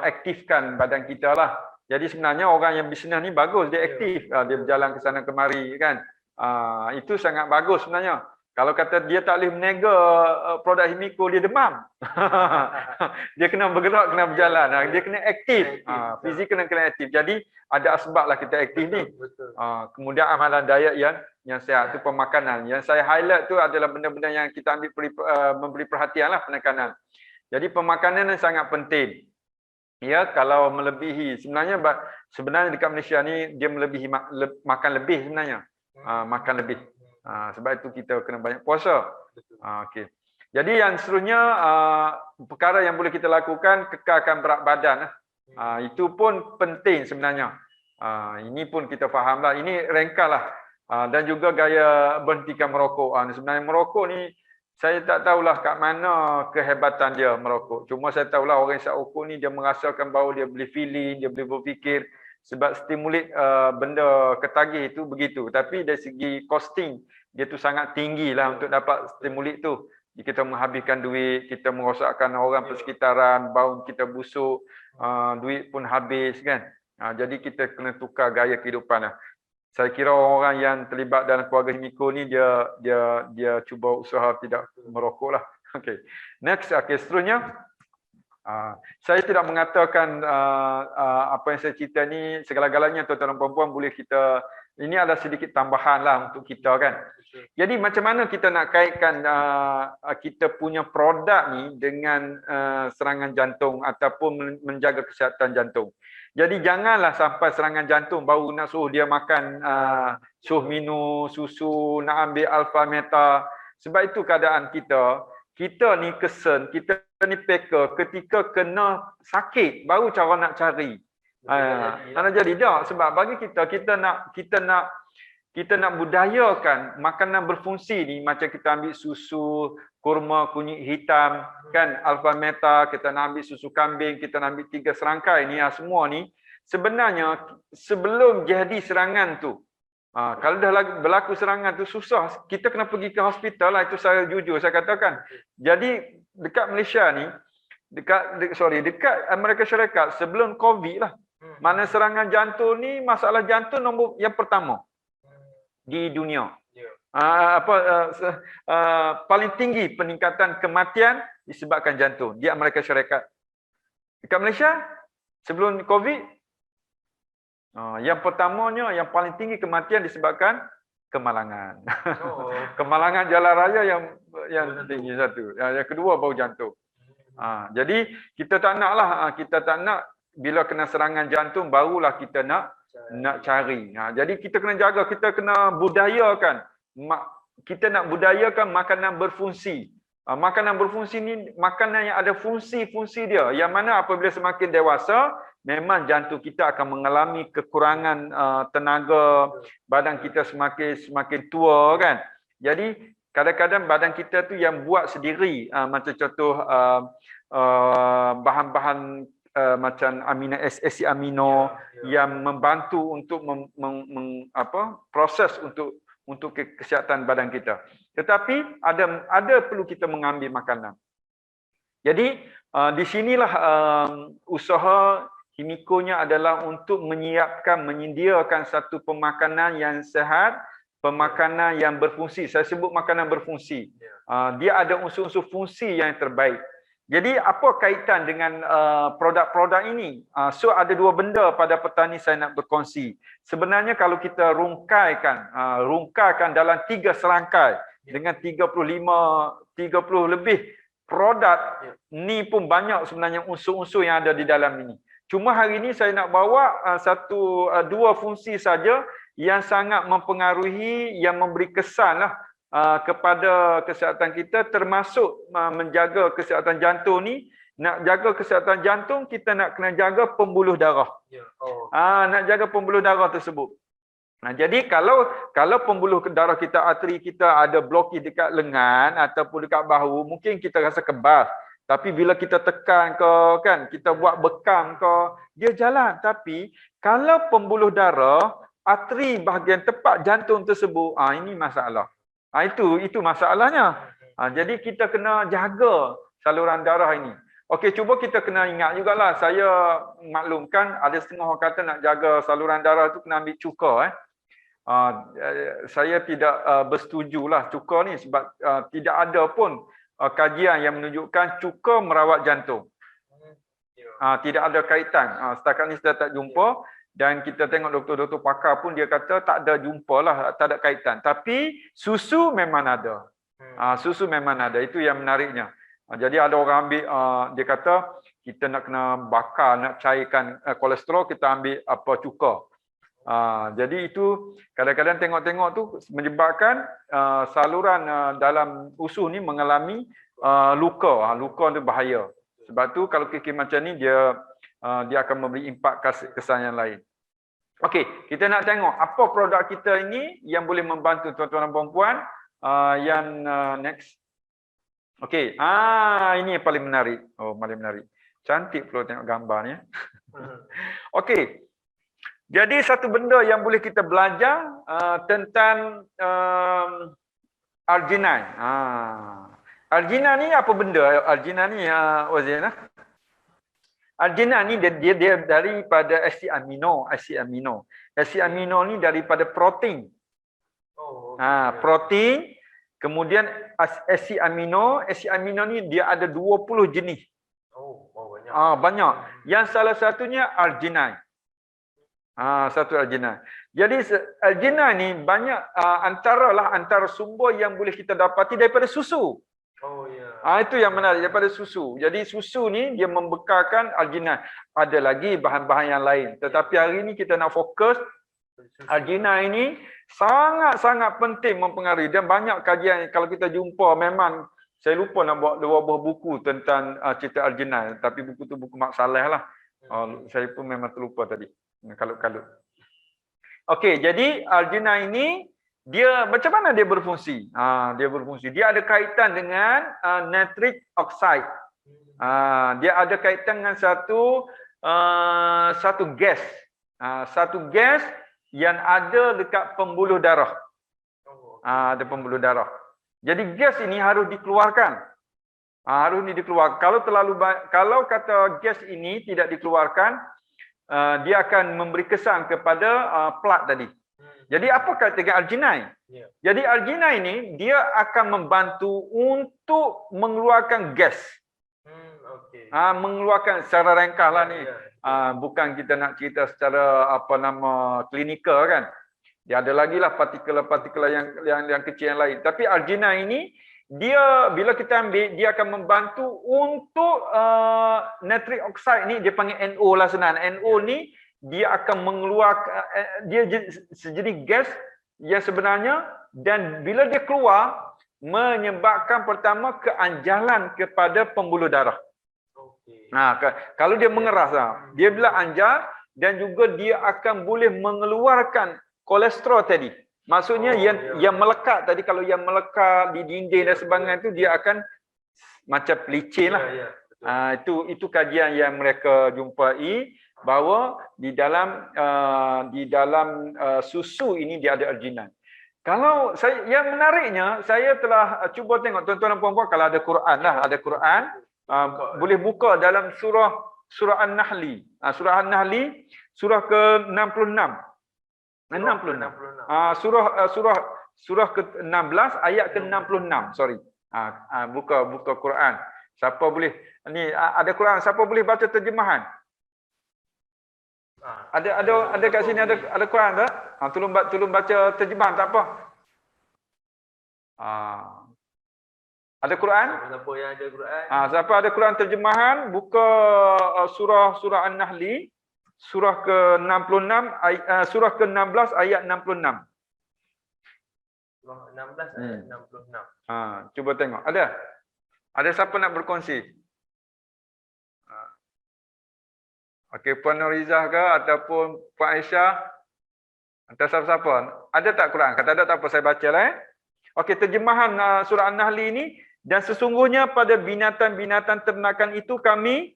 aktifkan badan kita lah. Jadi sebenarnya orang yang bisnes ni bagus, dia aktif. Dia berjalan ke sana kemari kan. Itu sangat bagus sebenarnya. Kalau kata dia tak boleh meniaga produk Himiko, dia demam. Dia kena bergerak, kena berjalan. Dia kena aktif. Fizik kena aktif. Jadi ada asbab lah kita aktif ni. Betul. Kemudian amalan diet yang sihat tu pemakanan. Yang saya highlight tu adalah benda-benda yang kita memberi perhatian lah, penekanan. Jadi pemakanan ni sangat penting. Ya, kalau melebihi sebenarnya dekat Malaysia ni dia melebihi makan lebih sebenarnya. Makan lebih. Sebab itu kita kena banyak puasa. Okey. Jadi yang seterusnya perkara yang boleh kita lakukan, kekalkan berat badan. Itu pun penting sebenarnya. Ini pun kita fahamlah. Ini rengkaslah. Dan juga gaya berhentikan merokok. Sebenarnya merokok ni saya tak tahulah kat mana kehebatan dia merokok. Cuma saya tahulah orang isap rokok ni dia merasakan bahawa dia boleh feeling, dia boleh berfikir. Sebab stimulit benda ketagih itu begitu. Tapi dari segi costing, dia tu sangat tinggi lah untuk dapat stimulit tu. Kita menghabiskan duit, kita merosakkan orang persekitaran, bau kita busuk, duit pun habis kan. Jadi kita kena tukar gaya kehidupan lah. Saya kira orang yang terlibat dalam keluarga Himiko ni dia cuba usaha tidak merokok lah. Okay. Next, seterusnya. Saya tidak mengatakan apa yang saya cerita ni segala-galanya tuan-tuan dan puan-puan boleh kita, ini adalah sedikit tambahan lah untuk kita kan. Jadi macam mana kita nak kaitkan kita punya produk ni dengan serangan jantung ataupun menjaga kesihatan jantung. Jadi janganlah sampai serangan jantung baru nak suruh dia makan, suruh minum susu, nak ambil alpha meta. Sebab itu keadaan kita ni kesen, kita ni packer ketika kena sakit baru cara nak cari. Mana jadi tak, sebab bagi kita nak budayakan makanan berfungsi ni, macam kita ambil susu kurma kunyit hitam kan, alpha meta, kita nak ambil susu kambing, kita nak ambil 3 serangkai ni, semua ni sebenarnya sebelum jadi serangan tu. Kalau dah berlaku serangan tu susah, kita kena pergi ke hospital lah, itu saya jujur saya katakan. Jadi dekat Malaysia ni, dekat Amerika Syarikat sebelum Covid lah, mana serangan jantung ni masalah jantung nombor yang pertama di dunia. Paling tinggi peningkatan kematian disebabkan jantung di Amerika Syarikat. Dekat Malaysia sebelum Covid, yang pertamanya, yang paling tinggi kematian disebabkan kemalangan. Kemalangan jalan raya yang tinggi satu. Yang kedua bau jantung. Jadi kita tak nak bila kena serangan jantung barulah kita nak cari. Jadi kita kena jaga, kita kena budayakan. Kita nak budayakan makanan berfungsi. Makanan berfungsi ni makanan yang ada fungsi-fungsi dia. Yang mana apabila semakin dewasa, memang jantung kita akan mengalami kekurangan tenaga, badan kita semakin tua kan. Jadi kadang-kadang badan kita tu yang buat sendiri, macam contoh bahan-bahan macam asid amino yang membantu untuk proses untuk kesihatan badan kita. Tetapi ada perlu kita mengambil makanan. Jadi di sinilah usaha Himiko-nya adalah untuk menyediakan satu pemakanan yang sihat, pemakanan yang berfungsi. Saya sebut makanan berfungsi. Dia ada unsur-unsur fungsi yang terbaik. Jadi apa kaitan dengan produk-produk ini? So ada 2 benda pada petani saya nak berkongsi. Sebenarnya kalau kita rungkaikan dalam 3 serangkai dengan 30 lebih produk, ni pun banyak sebenarnya unsur-unsur yang ada di dalam ini. Cuma hari ini saya nak bawa 2 fungsi saja yang sangat mempengaruhi, yang memberi kesan lah kepada kesihatan kita, termasuk menjaga kesihatan jantung ni. Nak jaga kesihatan jantung, kita nak kena jaga pembuluh darah. Nak jaga pembuluh darah tersebut. Jadi kalau pembuluh darah kita, arteri kita ada blokir dekat lengan ataupun dekat bahu, mungkin kita rasa kebas. Tapi bila kita tekan kita buat bekam dia jalan. Tapi kalau pembuluh darah, arteri bahagian tepat jantung tersebut, ini masalah. Itu masalahnya. Jadi kita kena jaga saluran darah ini. Okey, cuba kita kena ingat jugalah. Saya maklumkan ada setengah orang kata nak jaga saluran darah tu kena ambil cuka. Saya tidak bersetujulah cuka ni sebab tidak ada pun kajian yang menunjukkan cuka merawat jantung. Tidak ada kaitan. Setakat ni saya tak jumpa dan kita tengok doktor-doktor pakar pun dia kata tak ada jumpalah, tak ada kaitan. Tapi susu memang ada. Susu memang ada. Itu yang menariknya. Jadi ada orang ambil dia kata kita nak kena bakar, nak cairkan kolesterol, kita ambil apa cuka. Jadi itu kadang-kadang tengok-tengok tu menyebabkan saluran dalam usus ni mengalami luka. Luka tu bahaya. Sebab tu kalau kekeh macam ni dia akan memberi impak kesan yang lain. Okey, kita nak tengok apa produk kita ini yang boleh membantu tuan-tuan dan puan-puan. Yang next. Okey, ini yang paling menarik. Oh, paling menarik. Cantik pula tengok gambar ni. Okey. Jadi satu benda yang boleh kita belajar tentang arginine. Arginine ni apa benda? Arginine ni Wazir. Arginine ni dia daripada asid amino. Asid amino ni daripada protein. Protein. Kemudian asid amino ni dia ada 20 jenis. Banyak. Yang salah satunya arginine. Satu arginine. Jadi arginine ni banyak antara sumber yang boleh kita dapati daripada susu. Itu yang menarik, daripada susu. Jadi susu ni dia membekalkan arginine. Ada lagi bahan-bahan yang lain. Tetapi hari ni kita nak fokus arginine ini sangat-sangat penting mempengaruhi dan banyak kajian kalau kita jumpa memang saya lupa nak buat 2 buah buku tentang cerita arginine tapi buku tu buku Mak Saleh lah. Saya pun memang terlupa tadi. Kalut-kalut. Okey, jadi arginine ini dia macam mana dia berfungsi? Dia ada kaitan dengan nitric oxide. Dia ada kaitan dengan satu gas. Satu gas yang ada dekat pembuluh darah. Ada pembuluh darah. Jadi gas ini harus dikeluarkan. Harus dikeluarkan. Kalau kata gas ini tidak dikeluarkan, dia akan memberi kesan kepada plat tadi. Jadi apa kaitan dengan arginine? Jadi arginine ini dia akan membantu untuk mengeluarkan gas. Mengeluarkan secara ringkaslah ni. Bukan kita nak cerita secara klinikal kan. Dia ada lagi lah partikel-partikel yang kecil yang lain. Tapi arginine ini dia bila kita ambil dia akan membantu untuk nitric oxide ni dia panggil NO lah senang. NO ni dia akan mengeluarkan dia sejenis gas yang sebenarnya dan bila dia keluar menyebabkan pertama keanjalan kepada pembuluh darah. Kalau dia mengeras dia bila anjal dan juga dia akan boleh mengeluarkan kolesterol tadi. Maksudnya yang melekat tadi kalau yang melekat di dinding dan sebagainya itu dia akan macam pelicin lah. Itu kajian yang mereka jumpai bahawa di dalam susu ini dia ada arginine. Kalau yang menariknya saya telah cuba tengok tuan-tuan dan puan-puan kalau ada Quran lah, ada Quran boleh buka dalam surah An-Nahli. Surah An-Nahli surah ke-66. 66. Surah ke-16 ayat ke-66. Sorry. Buka Quran. Siapa boleh ni ada Quran, siapa boleh baca terjemahan? Ada kat sini ada Quran tak? Tolong baca terjemahan tak apa. Ada Quran? Siapa yang ada Quran? Siapa ada Quran terjemahan, buka surah An-Nahli, surah ke-66 surah ke-16 ayat 66. Surah 16 ayat 66. Cuba tengok. Ada siapa nak berkongsi? Okey, Puan Norizah ke ataupun Puan Aisyah? Atau siapa-siapa? Ada tak Quran? Kata ada tak apa, saya baca lah. Okey, terjemahan surah An-Nahli ini. Dan sesungguhnya pada binatang-binatang ternakan itu kamu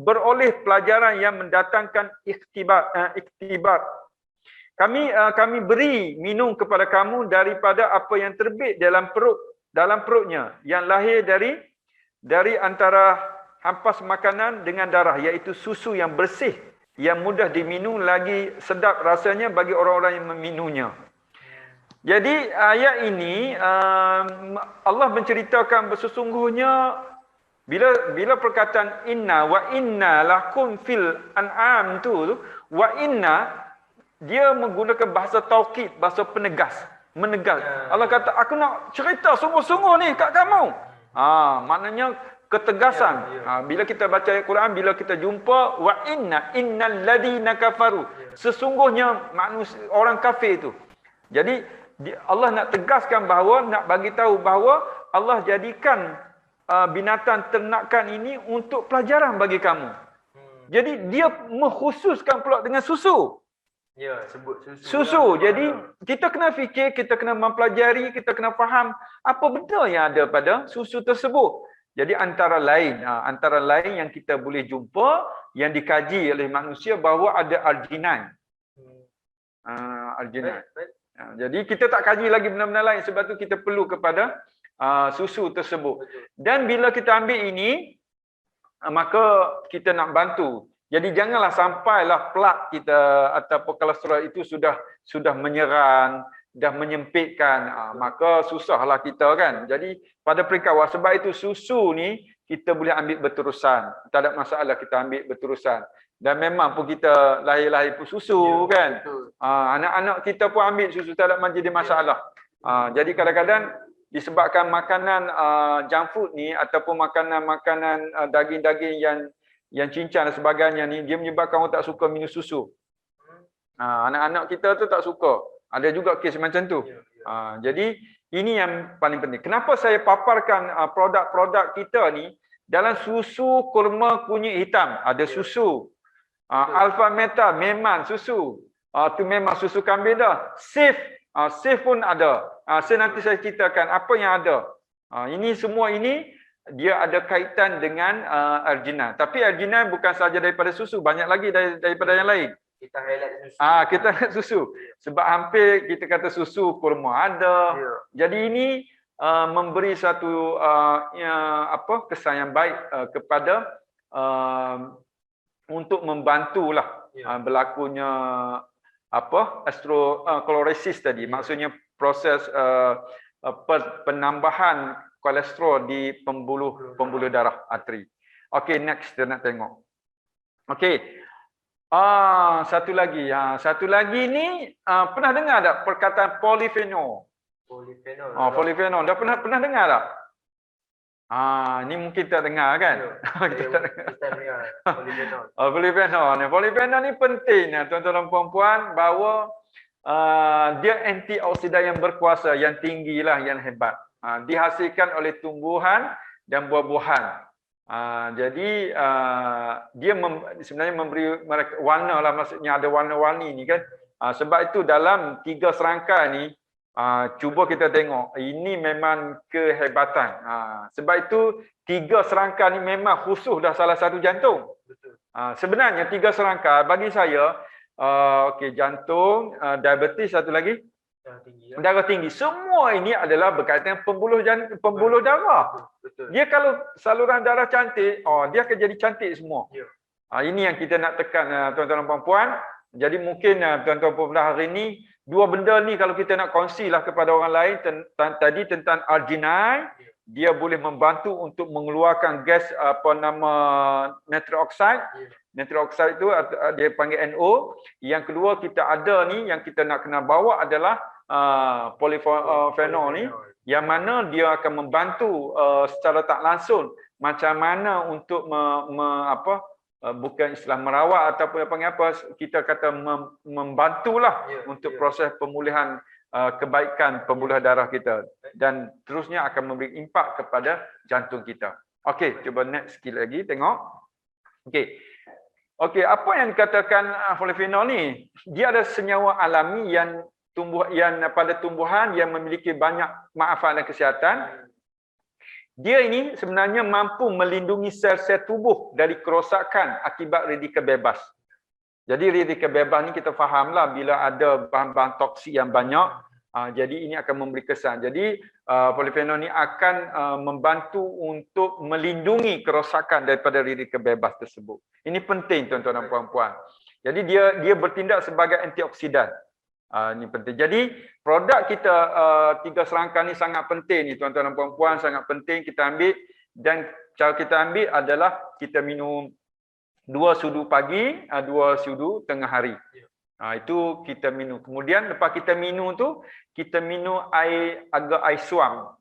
beroleh pelajaran yang mendatangkan iktibar. Kami beri minum kepada kamu daripada apa yang terbit dalam perutnya yang lahir dari antara hampas makanan dengan darah, iaitu susu yang bersih yang mudah diminum, lagi sedap rasanya bagi orang-orang yang meminumnya. Jadi ayat ini Allah menceritakan sesungguhnya bila perkataan inna wa inna lakum fil an'am tu, wa inna dia menggunakan bahasa taukid, bahasa penegas, menegas. Allah kata aku nak cerita sungguh-sungguh ni kat kamu. Maknanya ketegasan. Bila kita baca ayat Quran, bila kita jumpa wa inna innal ladina kafaru, sesungguhnya manusia orang kafir itu. Jadi Allah nak tegaskan bahawa, nak bagi tahu bahawa Allah jadikan binatang ternakan ini untuk pelajaran bagi kamu. Jadi dia mengkhususkan pula dengan susu. Ya, sebut susu. Susu. Jadi kita kena fikir, kita kena mempelajari, kita kena faham apa benda yang ada pada susu tersebut. Jadi antara lain yang kita boleh jumpa, yang dikaji oleh manusia bahawa ada arginine. Arginine. Jadi kita tak kaji lagi benda-benda lain, sebab tu kita perlu kepada susu tersebut. Dan bila kita ambil ini, maka kita nak bantu. Jadi janganlah sampailah plak kita ataupun kolesterol itu sudah menyerang, dah menyempitkan, maka susahlah kita kan. Jadi pada peringkat awal, sebab itu susu ni kita boleh ambil berterusan. Tak ada masalah kita ambil berterusan. Dan memang pun kita lahir-lahir pun susu kan. Anak-anak kita pun ambil susu, tak ada jadi masalah. Jadi kadang-kadang disebabkan makanan junk food ni ataupun makanan-makanan daging-daging yang cincang dan sebagainya ni, dia menyebabkan orang tak suka minum susu. Anak-anak kita tu tak suka. Ada juga kes macam tu. Jadi ini yang paling penting. Kenapa saya paparkan produk-produk kita ni dalam susu kurma kunyit hitam, ada susu. Alpha Meta memang susu. Tu memang susu kambing dah. Safe pun ada. Nanti saya ceritakan apa yang ada. Ini semua ini dia ada kaitan dengan arginine. Tapi arginine bukan saja daripada susu, banyak lagi daripada yang lain. Kita highlight susu. Kita highlight susu. Sebab hampir kita kata susu kurma ada. Jadi ini memberi satu kesan yang baik kepada untuk membantulah berlakunya atherosclerosis tadi. Maksudnya proses penambahan kolesterol di pembuluh darah arteri. Okey, next kita nak tengok. Okey. Satu lagi ni pernah dengar tak perkataan polyphenol? Polyphenol. Dah pernah dengar tak? Ni mungkin tak dengar kan? Kita tak dengar. Polyphenol. Polyphenol ni penting tuan-tuan dan puan-puan, bahawa dia antioksidan yang berkuasa, yang tinggilah, yang hebat. Dihasilkan oleh tumbuhan dan buah-buahan. Jadi dia sebenarnya memberi mereka warna lah, maksudnya ada warna-warni ni kan. Sebab itu dalam 3 serangkai ni, cuba kita tengok, ini memang kehebatan. Sebab itu 3 serangkai ni memang khusus dah salah satu jantung. Sebenarnya 3 serangkai bagi saya, jantung, diabetes, satu lagi darah tinggi. Semua ini adalah berkaitan dengan pembuluh darah. Betul. Dia kalau saluran darah cantik, dia akan jadi cantik semua. Ini yang kita nak tekan, tuan-tuan dan puan-puan. Jadi mungkin tuan-tuan dan puan-puan hari ini, 2 benda ni kalau kita nak kongsilah kepada orang lain, tadi tentang arginine, dia boleh membantu untuk mengeluarkan gas nitric oxide. Nitric oxide itu dia panggil NO. Yang kedua kita ada ni, yang kita nak kena bawa adalah polyphenol ni, yang mana dia akan membantu secara tak langsung macam mana untuk bukan istilah merawat ataupun panggil apa, kita kata membantulah untuk proses pemulihan kebaikan pembuluh darah kita, dan terusnya akan memberi impak kepada jantung kita. Okey, cuba next sikit lagi tengok. Okey, apa yang dikatakan polyphenol ni? Dia ada senyawa alami yang pada tumbuhan yang memiliki banyak manfaat dan kesihatan. Dia ini sebenarnya mampu melindungi sel-sel tubuh dari kerosakan akibat radikal bebas. Jadi radikal bebas ni kita fahamlah, bila ada bahan-bahan toksik yang banyak, jadi ini akan memberi kesan. Jadi polyphenol ni akan membantu untuk melindungi kerosakan daripada radikal bebas tersebut. Ini penting tuan-tuan dan puan-puan. Jadi dia bertindak sebagai antioksidan. Ini penting. Jadi produk kita 3 serangka ni sangat penting ni tuan-tuan dan puan-puan, sangat penting kita ambil, dan cara kita ambil adalah kita minum 2 sudu pagi, 2 sudu tengah hari. Itu kita minum. Kemudian lepas kita minum tu, kita minum air suam.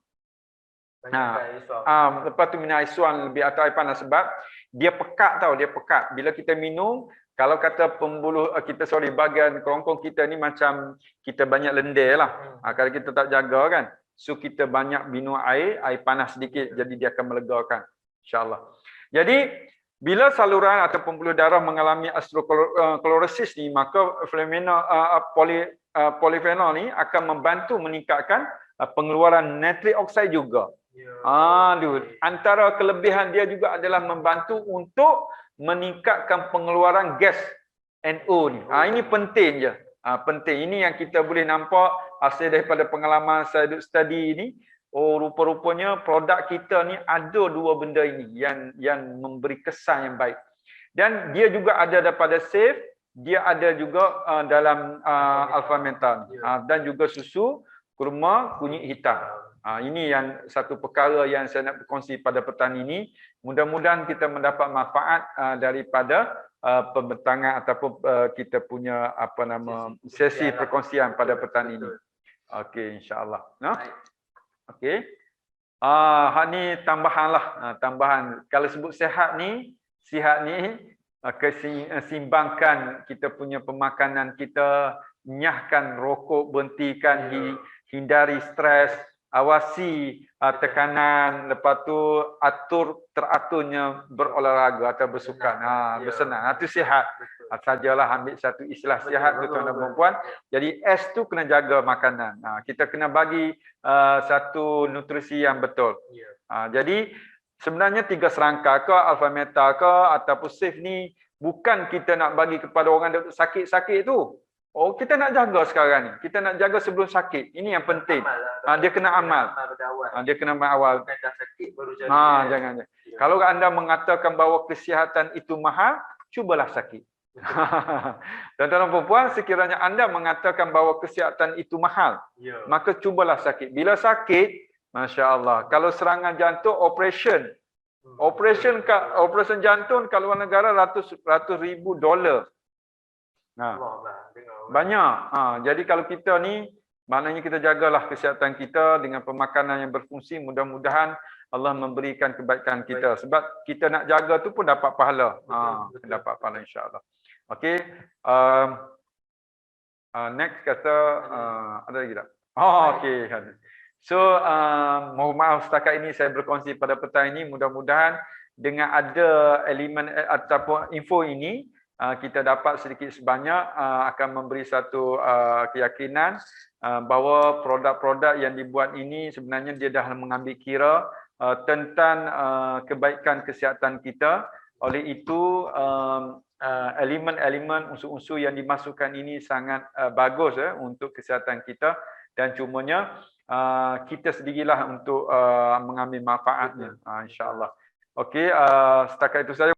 Lepas tu minum air suam lebih atau air panas sebab dia pekat tau, dia pekat. Bila kita minum, kalau kata pembuluh kita bahagian kerongkong kita ni macam kita banyak lendir lah. Kalau kita tak jaga kan. So kita banyak minum air panas sedikit, jadi dia akan melegakan. InsyaAllah. Jadi bila saluran atau pembuluh darah mengalami atherosclerosis ni, maka polyphenol ni akan membantu meningkatkan pengeluaran nitric oxide juga. Antara kelebihan dia juga adalah membantu untuk meningkatkan pengeluaran gas NO ni. Ini penting je. Penting. Ini yang kita boleh nampak hasil daripada pengalaman saya duk study ni. Rupa-rupanya produk kita ni ada 2 benda ini yang memberi kesan yang baik. Dan dia juga ada daripada safe, dia ada juga dalam alpha mental. Dan juga susu kurma kunyit hitam. Ini yang satu perkara yang saya nak berkongsi pada petang ini. Mudah-mudahan kita mendapat manfaat daripada pembentangan ataupun kita punya sesi perkongsian pada petang ini. Okey, insya-Allah. Okey. Hak ni tambahan lah, tambahan. Kalau sebut sihat ni seimbangkan kita punya pemakanan kita, nyahkan rokok, berhentikan, hindari stres, awasi tekanan, lepas tu teraturnya berolahraga atau bersukan, bersenang. Itu sihat. Sajalah ambil satu istilah sihat tu tuan-tuan dan puan. Jadi S tu kena jaga makanan. Kita kena bagi satu nutrisi yang betul. Jadi sebenarnya 3 serangka ke, alpha meta ke ataupun safe ni bukan kita nak bagi kepada orang yang sakit-sakit tu. Kita nak jaga sekarang ni. Kita nak jaga sebelum sakit. Ini yang penting. Dia kena amal. Dia kena amal awal. Dah sakit baru jadi. Jangan. Kalau anda mengatakan bahawa kesihatan itu mahal, cubalah sakit. Tuan-tuan dan puan-puan, sekiranya anda mengatakan bahawa kesihatan itu mahal, maka cubalah sakit. Bila sakit, Masya-Allah, kalau serangan jantung, operation jantung kat luar negara ratus ribu dolar. Banyak. Jadi kalau kita ni, maknanya kita jagalah kesihatan kita dengan pemakanan yang berfungsi. Mudah-mudahan Allah memberikan kebaikan kita. Sebab kita nak jaga tu pun dapat pahala. Dapat pahala insya-Allah. Okey. Next kata ada lagi tak? Okey. So mohon maaf setakat ini saya berkongsi pada petang ini. Mudah-mudahan dengan ada elemen ataupun info ini kita dapat sedikit sebanyak akan memberi satu keyakinan bahawa produk-produk yang dibuat ini sebenarnya dia dah mengambil kira tentang kebaikan kesihatan kita. Oleh itu elemen-elemen unsur-unsur yang dimasukkan ini sangat bagus untuk kesihatan kita, dan cumanya kita sendirilah untuk mengambil manfaatnya, insya-Allah. Okey, setakat itu saja.